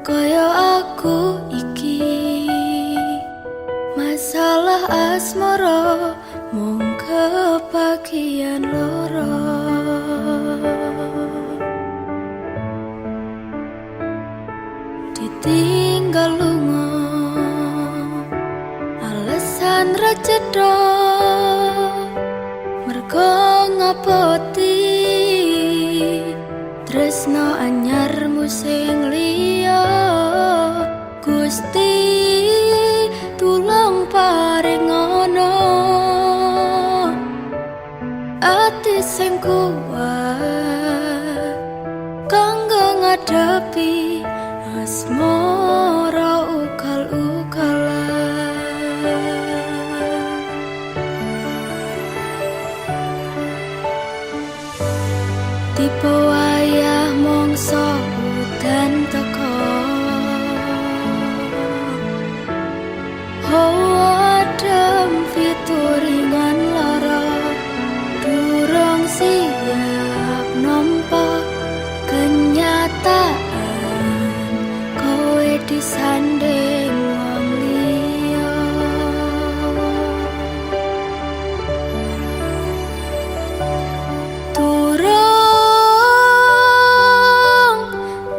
kaya aku iki masalah asmara mung kebagian loro ditinggal lunga alasan ra cedha mergo ngapoti tresno anyarmu sing liya Gusti tulung paringono ati sing kuat kanggo ngadepi asmara ukal-ukalan tipe wayah mongso udan teko adem fituringan lara durung siap nampa kenyataan kowe disanding wong liya durung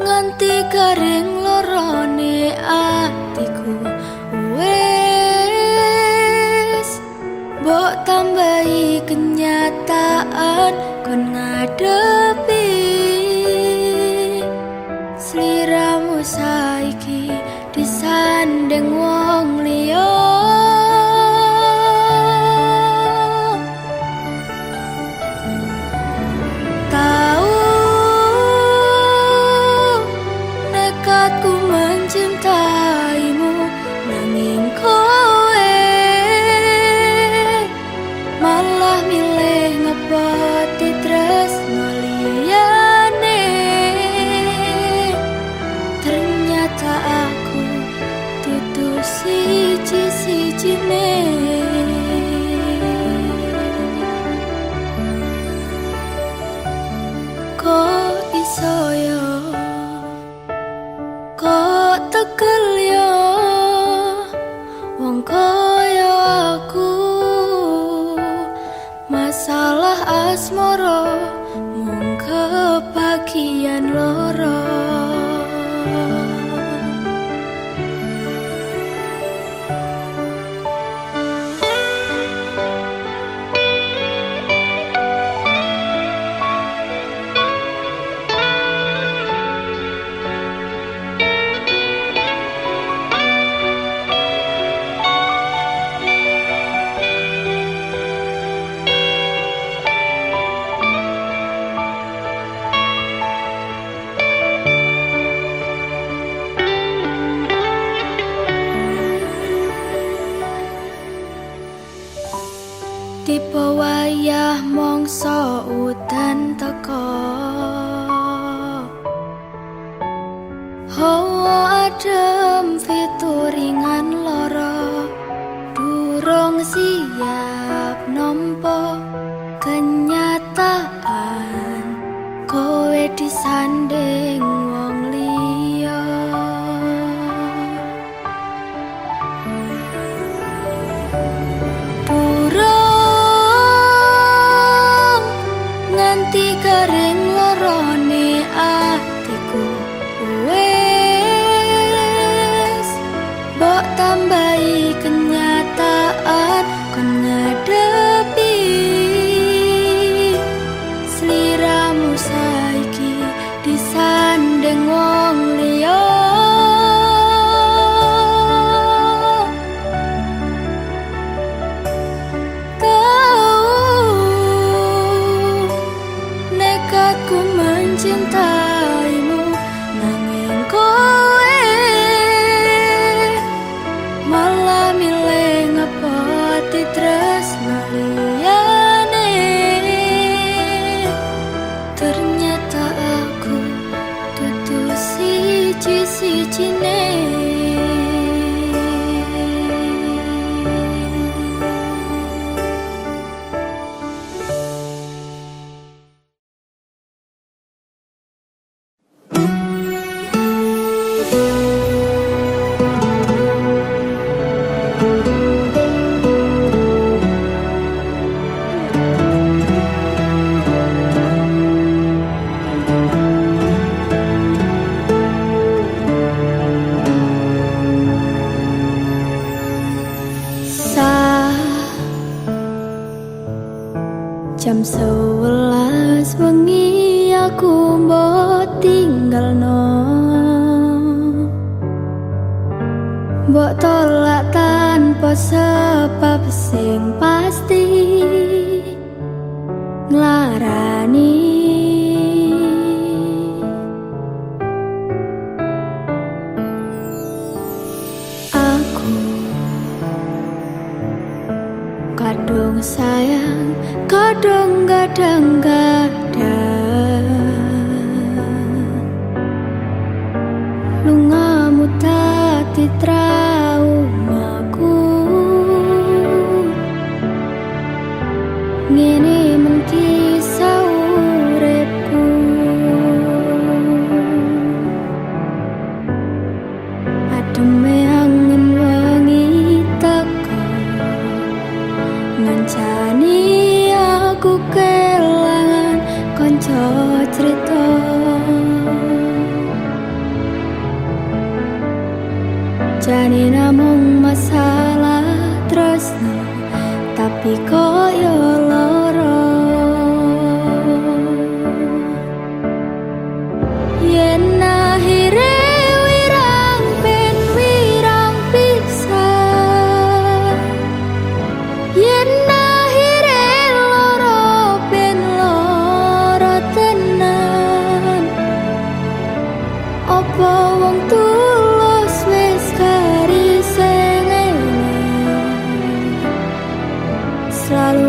nganti garing lorone atiku mbok tambahi kenyataan kon ngadepi sliramu saiki disanding wong liya tau nekatku mencintaimu nanging kowe patine. Kok iso yo, kok tekel yo, wong kaya aku. Masalah asmara mung kebagian loro. Tipe wayah mongso udan teko, hawa adem fituringan loro, durung siap nampa kenyataan kowe disanding wong liya. Nganti kering lorone atiku wes mbok tambahi kenyataan kon ngadepi sliramu saiki disanding wong liya. Ku mencintaimu nanging kowe malah milih ngepoti tresno liyane. Ternyata aku dudu siji-sijine. Jam 11 wengi aku mbok tinggalno, mbok tolak tanpa sebab sing pasti nglarani. Aku kadung sayang, kadung gadang-gadang, lungamu tadi traumaku. Ngene menti saurepku, ademe angin wengi teko ngancani aku kelangan konco cerita. Jane namung masalah tresno tapi koyo loro. Yen akhire wirang ben wirang pisah, yen akhire loro ben loro tenan. Apa wong tulus wis kari sing selalu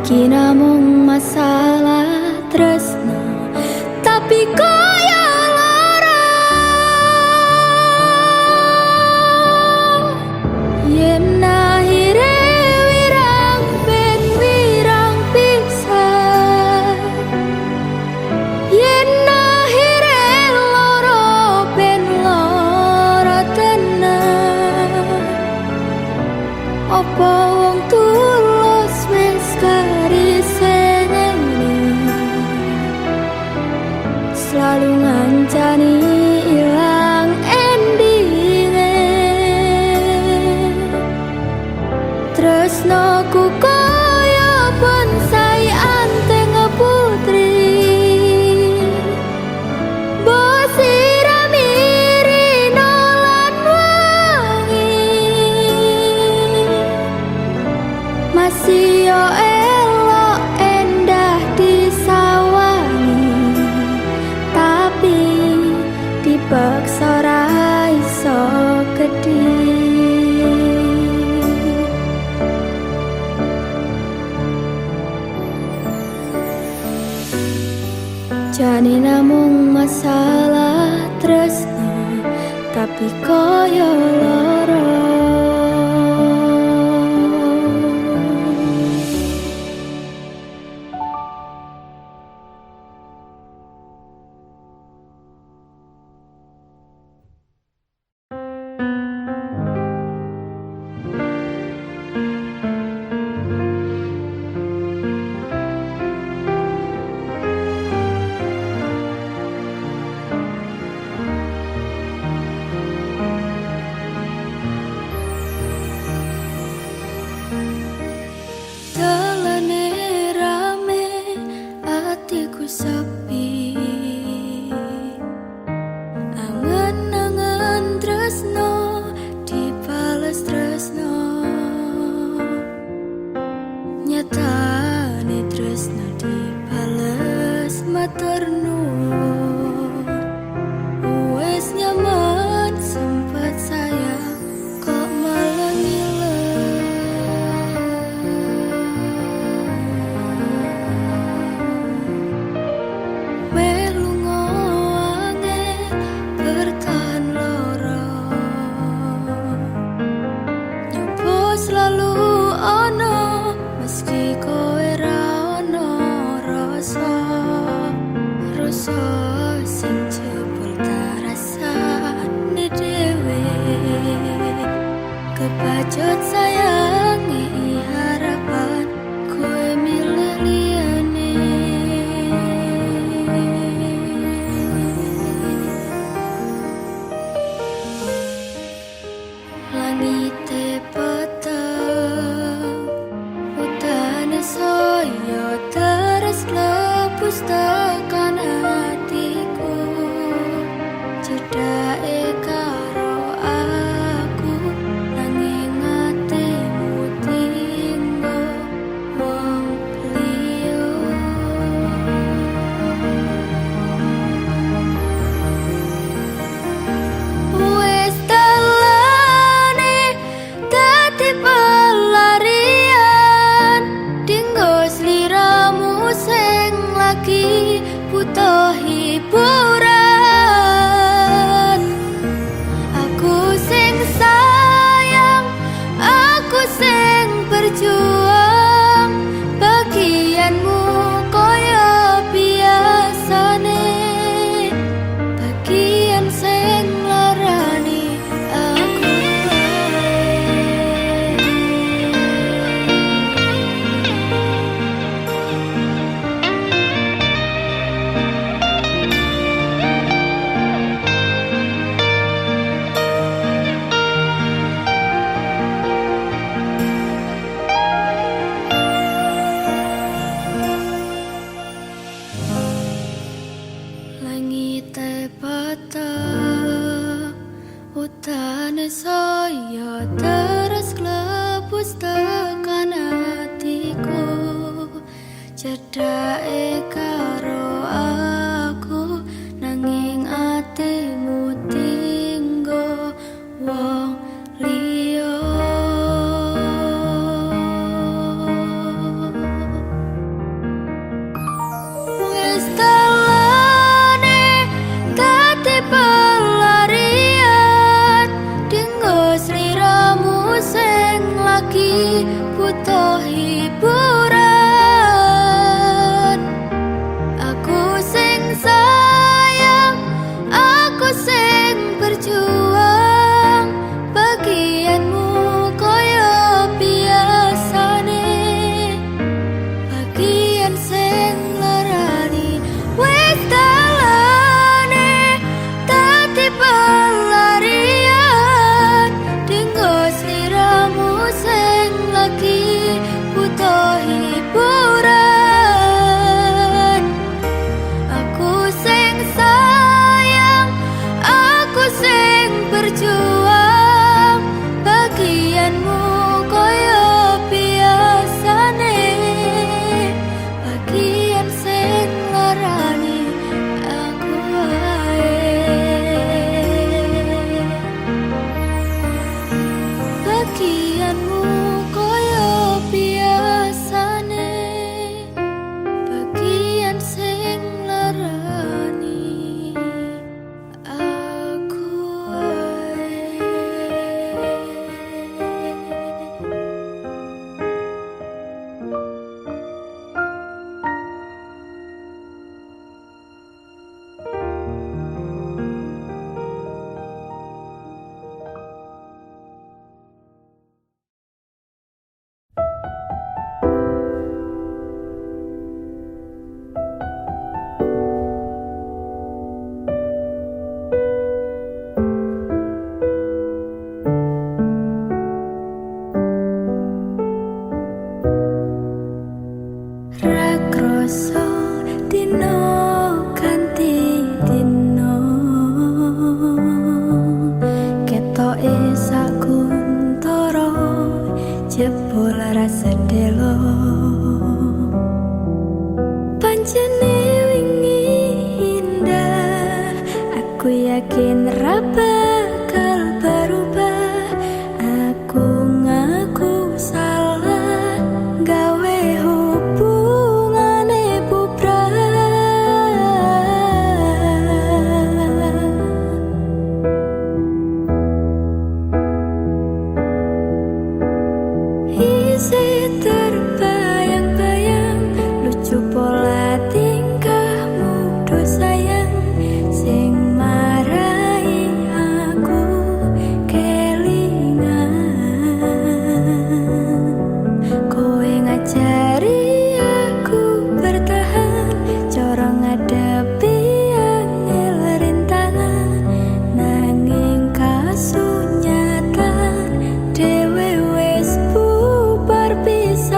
iki namung masalah tresno, tapi koyo lara. Yen akhire wirang ben wirang pisan, yen akhire loro ben loro tenan. Apa wong tulus wis kariseni, selalu ngancani ilang endinge. Tresnoku koyo bonsai anteng putri, bosirami nolan wangi, masih yo elok endah disawangi, tapi dipaksa ra iso gedhi. Jane namung masalah tresno, tapi koyo lara. Dalane rame, atiku sepi. Angen-angen tresno, dibales tresno. Nyatane tresno dibales matur nuwun. Wes nyaman sempat sayang, kok malah selalu ono, meski kowe ra ono rasa, rasa sing jebul tarasane dhewe. Kepacut sayangi harapan kowe milih liyane. Langite soyo terus lepus tekan hatiku, cedake karo aku, nanging atimu tinggo wong liya. Wes telane dadi pelarian, dinggo sliramu sing lagi butuh hiburan. Aku sing sayang, aku sing berjuang, bagianmu koyo biasane, bagian sing larani aku. butuh hiburan. Aku sing sayang, aku sing berjuang. Bagianmu koyo biasane, bagian sing larani wis dalane dadi pelarian. Dinggo sliramu sing lagi butuh hiburan. Aku sing sayang, aku sing berjuang. Bagianmu koyo biasane, bagian sing larani aku wae. Bagianmu koyo biasane, bagian sing larani aku wae. Ra kroso dino ganti dino, ketoke sakuntara jebul rasa delo. Pancene wingi indah, aku yakin ra bakal berubah. Aku ngaku salah gawe hubungane bubrah. Isi terbayang-bayang lucu pola tingkahmu do sayang, sing marai aku kelingan. Kowe ngajari aku bertahan, cara ngadepi angel rintangan. Nanging kasunyatan dhewe wis bubar pisan.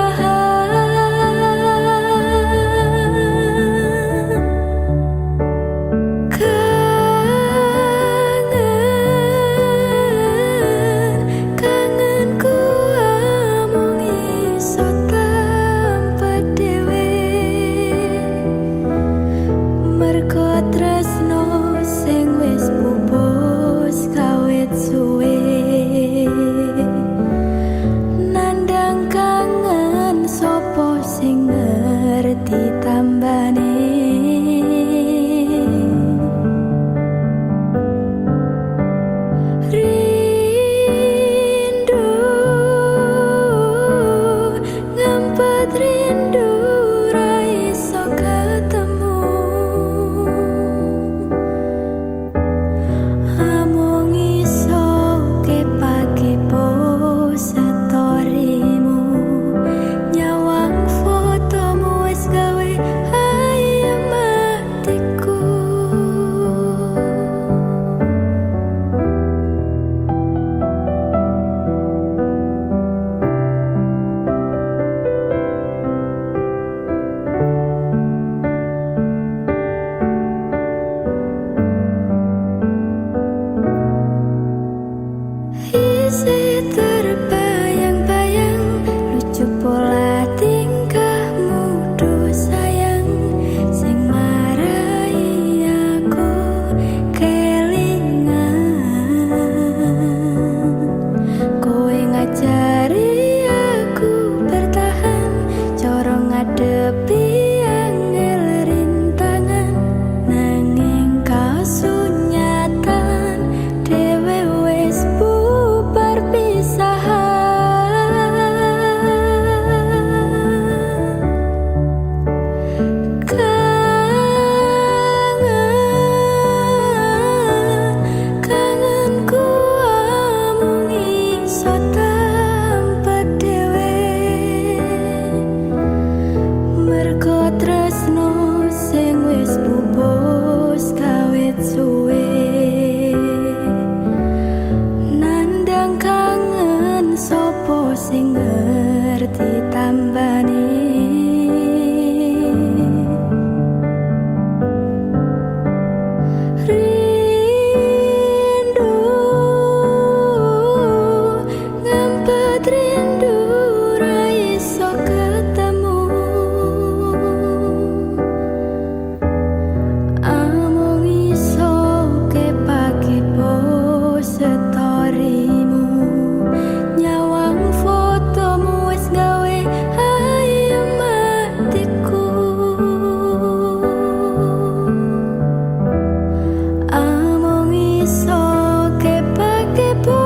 sing ngerti tambane rindu ngempet rindu ra iso ketemu amung iso kepo storymu nyawang fotomu wis gawe ayem atiku amung iso kepo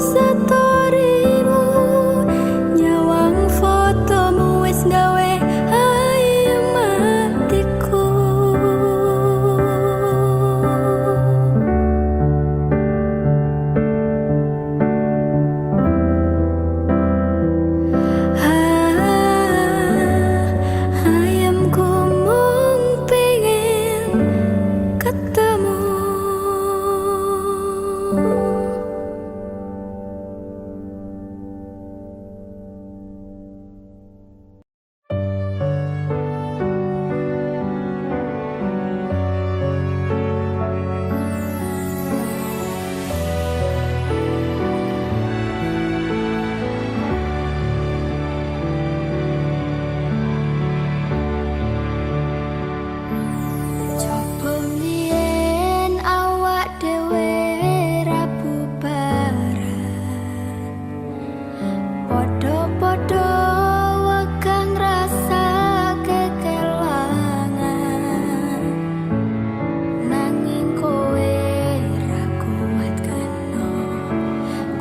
storymu nyawang fotomu wis gawe ayem atiku ayamku mung pengen ketemu coba mien awak dhewe ra bubaran padha-padha wegah ngrasake kelangan nanging kowe ra kuat kena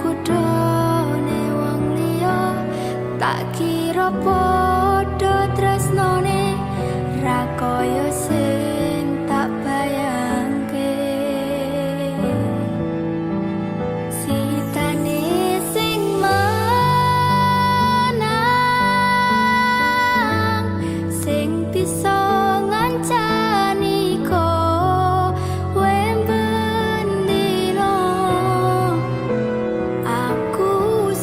kudune wong liya tak kira padha tresnane ra kaya sing tak bayangke sitane sing menang sing bisa ngancani kowe bendino aku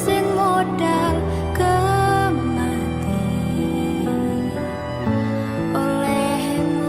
sing modal kemati olehmu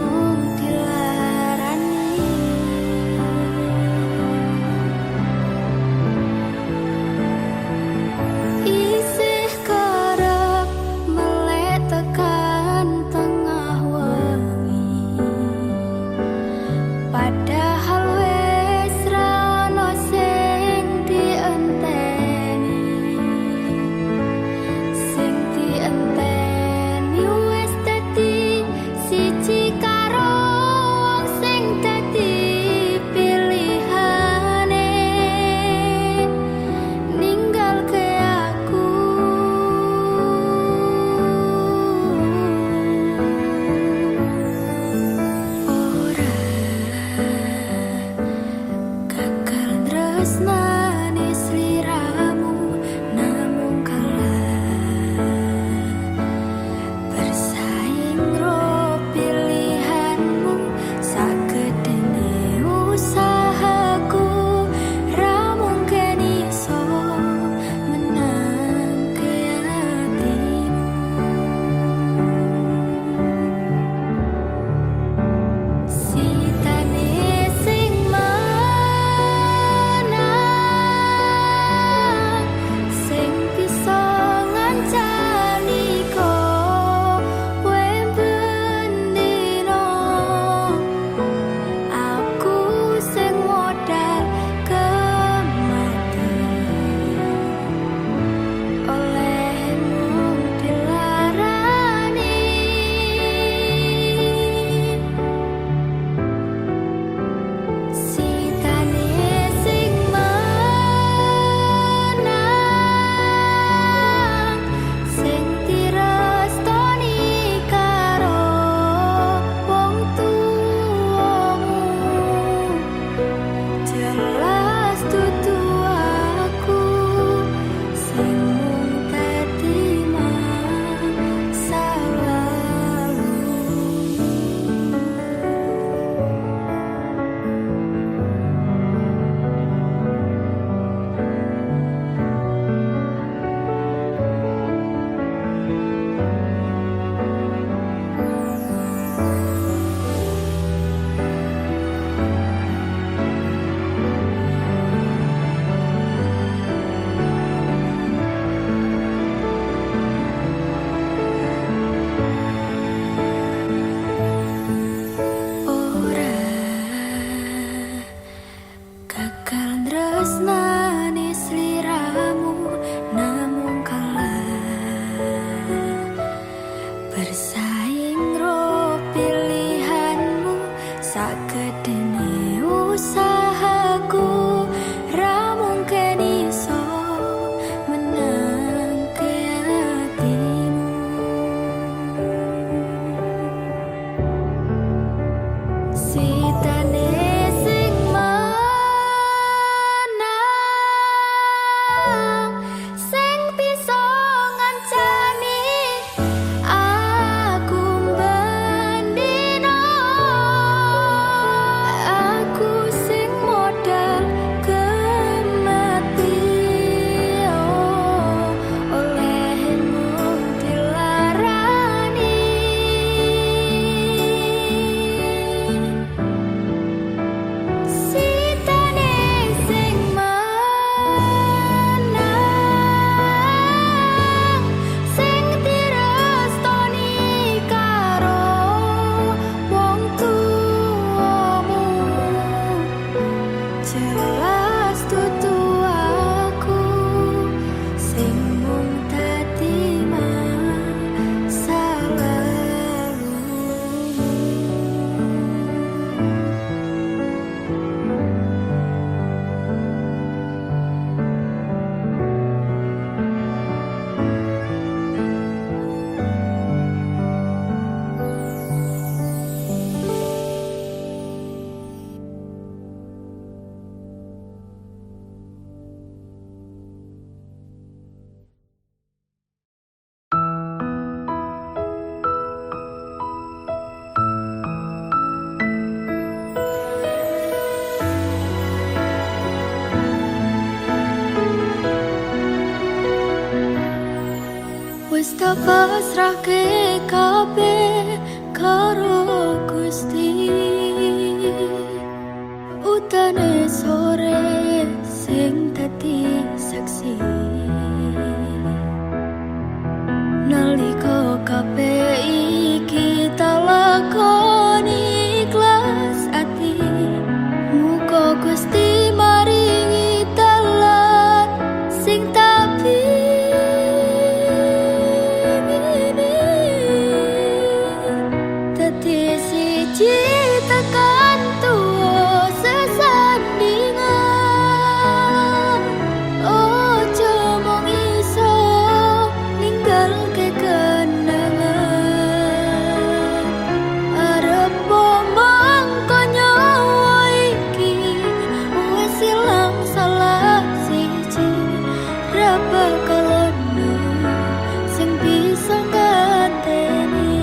tak pasrahke kabeh karo Gusti. Utane sore sing dadi saksi, nalika kabeh iki tak lakoni ikhlas ati. Muga Gusti maringi dalan sing tak tekan tuwa sesandingan. Ojo mung iso ninggalke kenangan. Arep mangko nyawa iki wis ilang salah siji. Ra bakal ono sing bisa nganteni.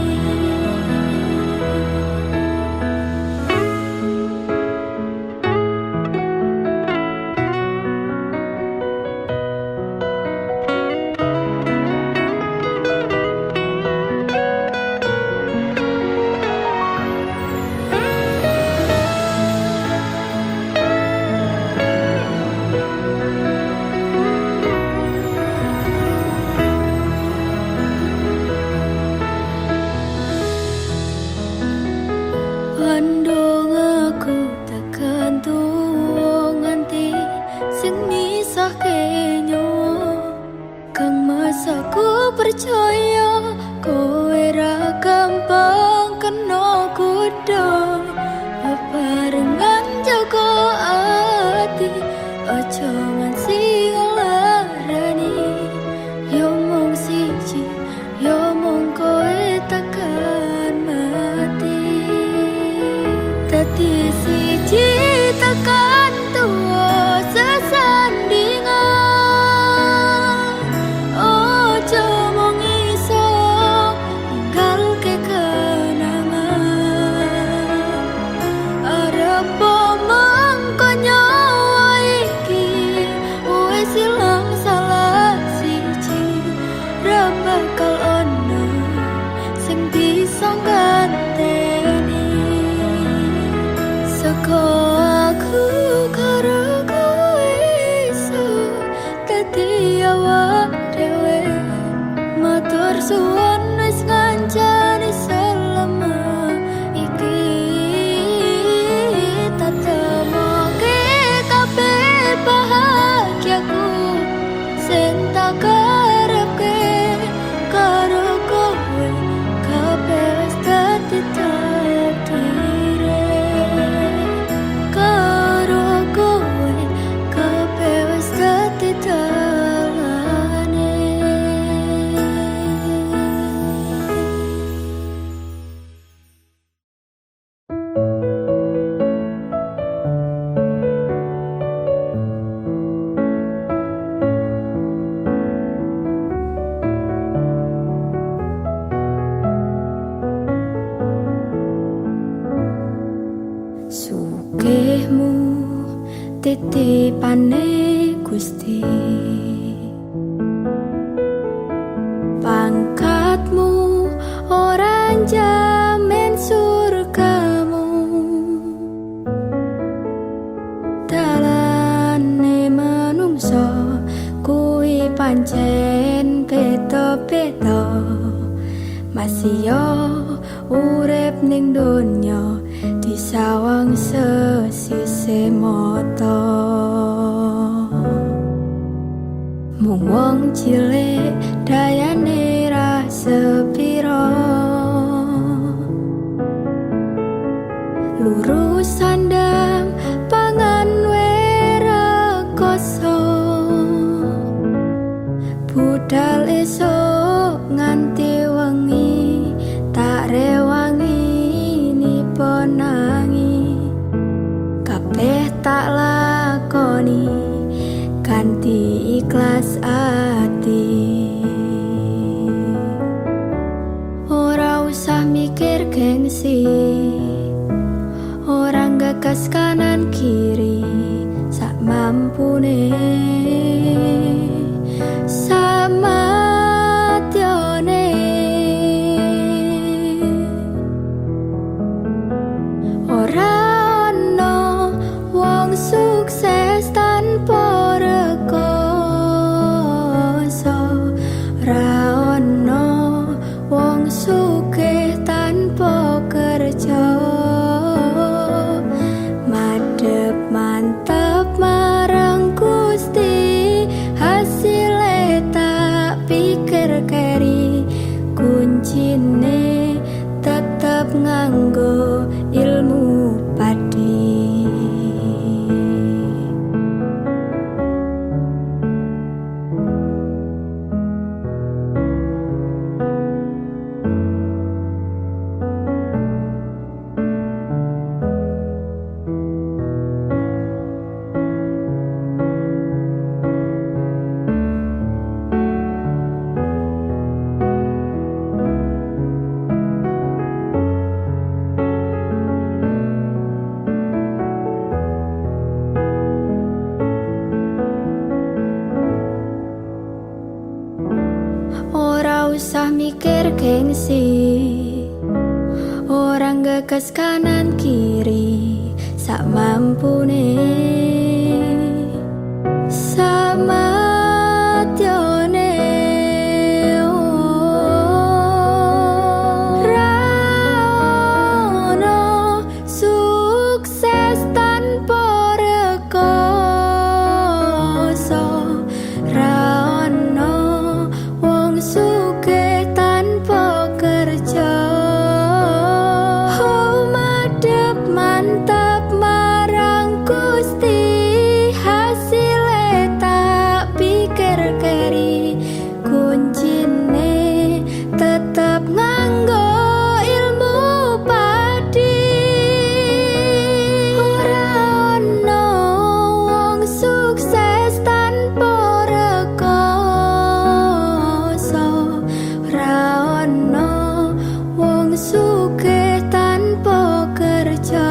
Andung aku tekan tuwa nganti sing misahke nyawa. Kang mas aku percaya kowe ra gampang kena godha. Bebarengan jaga ati, aja nganti ngelarani. Yo mung siji, yo mung kowe tekan mati. Dadi siji tekan tuwa sesandingan. Ojo mung iso ninggalke kenangan. Arep mangko nyawa iki wis ilang salah siji. Ra bakal ono sing bisa nganteni. Saka aku karo kowe iso dadi awak dhewe. Matur suwun wis ngancani selama iki. Tak temoke kabeh bahagiaku sing tak karepke karo kowe. Kabeh wis dadi takdire. Karo kowe kabeh wis dadi dalane. Sugihmu titipane Gusti, pangkatmu ora njamin surgamu. Dalane manungsa kuwi pancen beda-beda. Masih yo urip ning donya disawang sesise mata. Mung wong cilik dayane ra sepira. Lurus sandang pangan wera koso. Budal esok nganti wengi tak rewangi niponangi. Kabeh tak lakoni kanthi ikhlas ati. Ora usah mikir gengsi, orang gagas kanan kiri sak mampune. Sama tion pikir keri kuncine tetep nganggo ilmu padi. Ora usah mikir gengsi, orang gegas kanan kiri, sak mampune, sama tione. Rano sukses tanpa rekoso, rano wong sugih tanpa kerja. Oh madep mantap marang Gusti, hasile tak pikir keri kuncine tetep nganggo ilmu padi. Ora ono wong sukses tanpa rekoso, ora ono wong sugih tanpa kerja.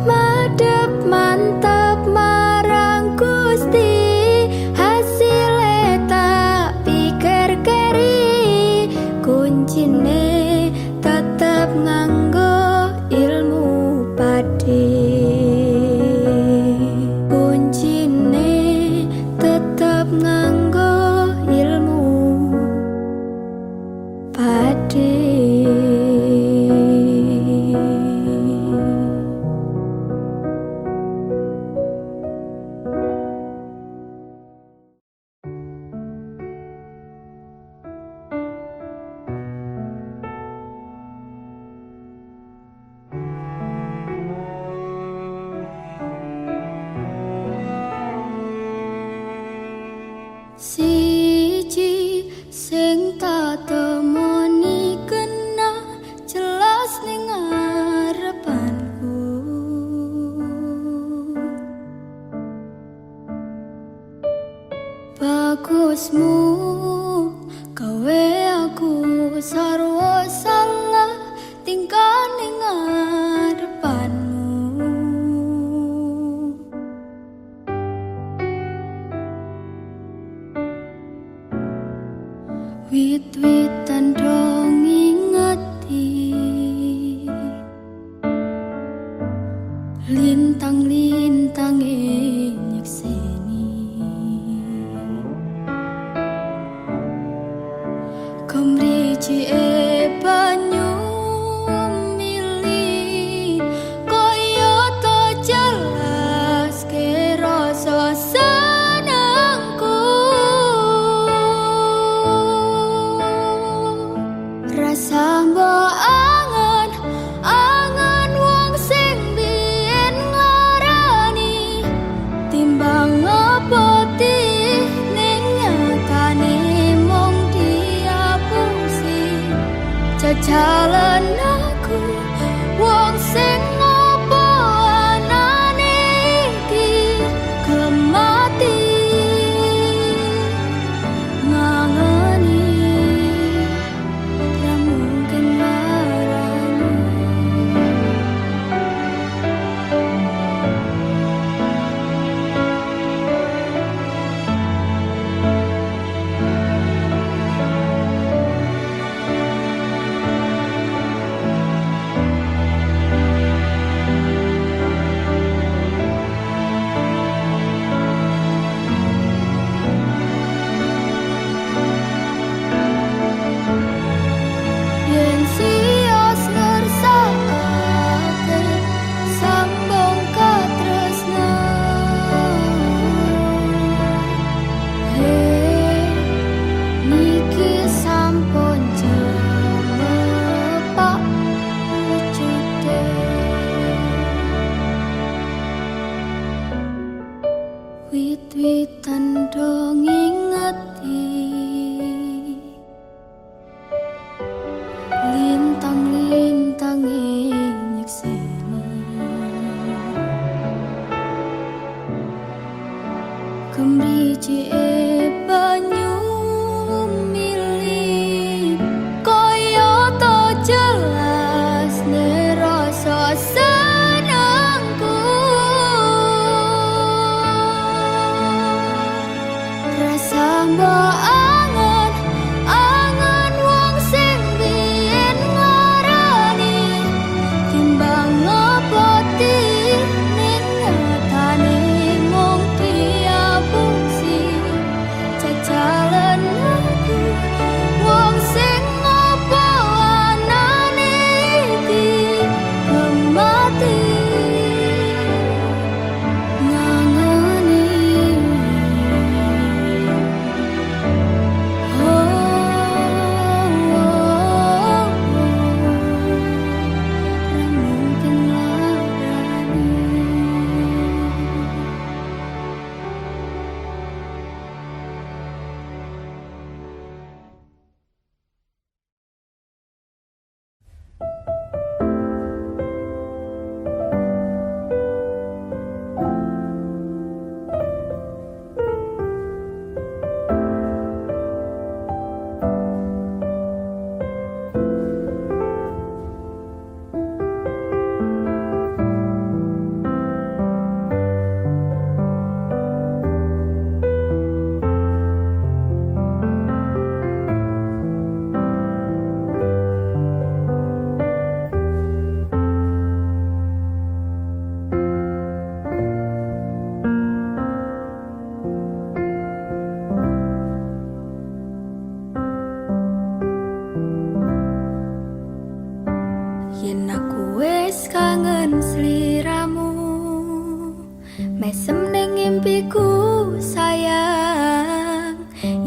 Madep mantap marang Gusti, hasile tak pikir keri kuncine tetep nganggo ilmu padi. Kuncine tetep nganggo ilmu padi. Siji sing tak temoni kena jelas ning ngarepanku, bagusmu gawe aku sarwa salah tingkah ning ngarepanmu. Wit-witan dong ingeti, lintang-lintang nyekseni, kemriji banyu mili, koyo to jelas ke rasa senengku. Rasa mbok angen, angen wong sing biyen nglarani, timbang ngepoti ning nyatane mung diapusi. Jajalan aku wong sing ngopo anane iki kemati ngangeni.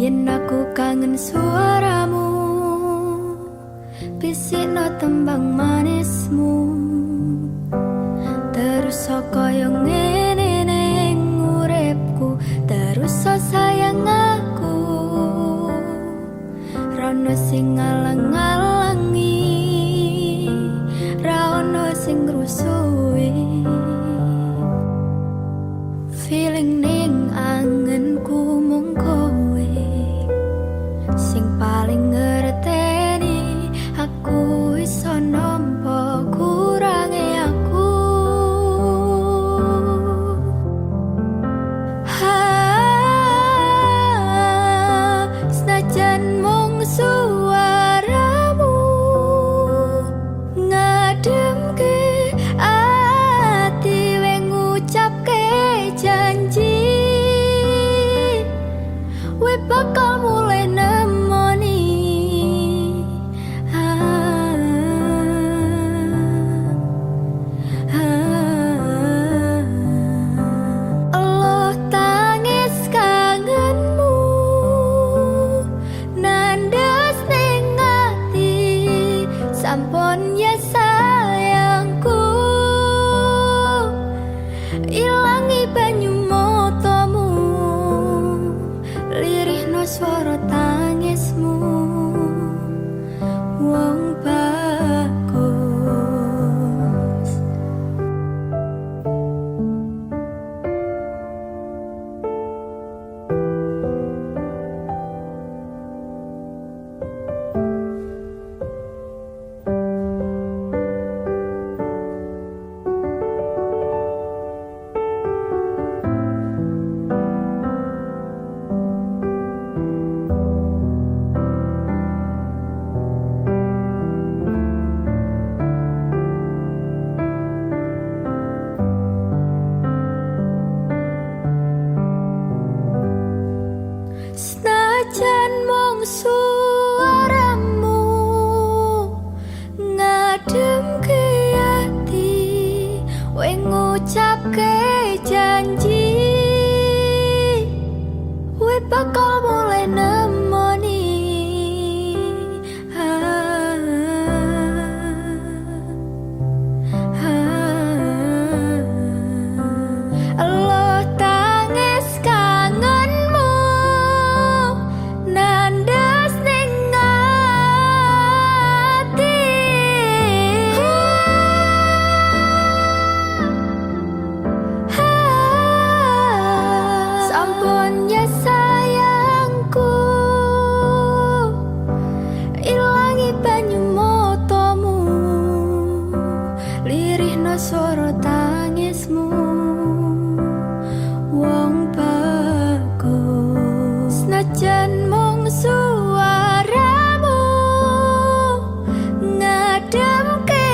Yen aku kangen suaramu, bisikno tembang manismu. Terus kaya ngene ning uripku, terus sayang aku. Rono sing ngalang-alangi, ra ono sing ngrusuhi. Feeling ning angenku mung kowe sing paling ngerteni aku iso nampa kurange aku. Senajan mung suaramu ngademke ati we ngucapke janji, we bakal mulai nemoni. Allah tangis kangenmu, nandes ning ati, sampun ya sayangku. Ilangi banyu motomu, lirihno swara tangismu. Wong bagus, senajan mung suaramu ngademke ati, we ngucapke janji, we bakal mulai nemoni. Allah tangis kangenmu, nandes ning ati. Sampun ya sayangku, ilangi banyu motomu, lirihno swara tangismu. Wong bagus, senajan mung suaramu ngademke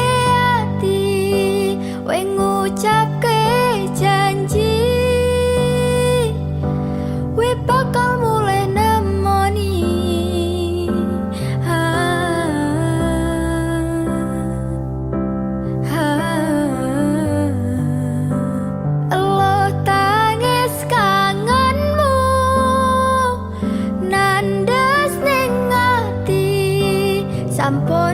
ati, we ngucapke janji, we bakal mulai nemoni. Allah tangis kangenmu, nandes ning ati, sampun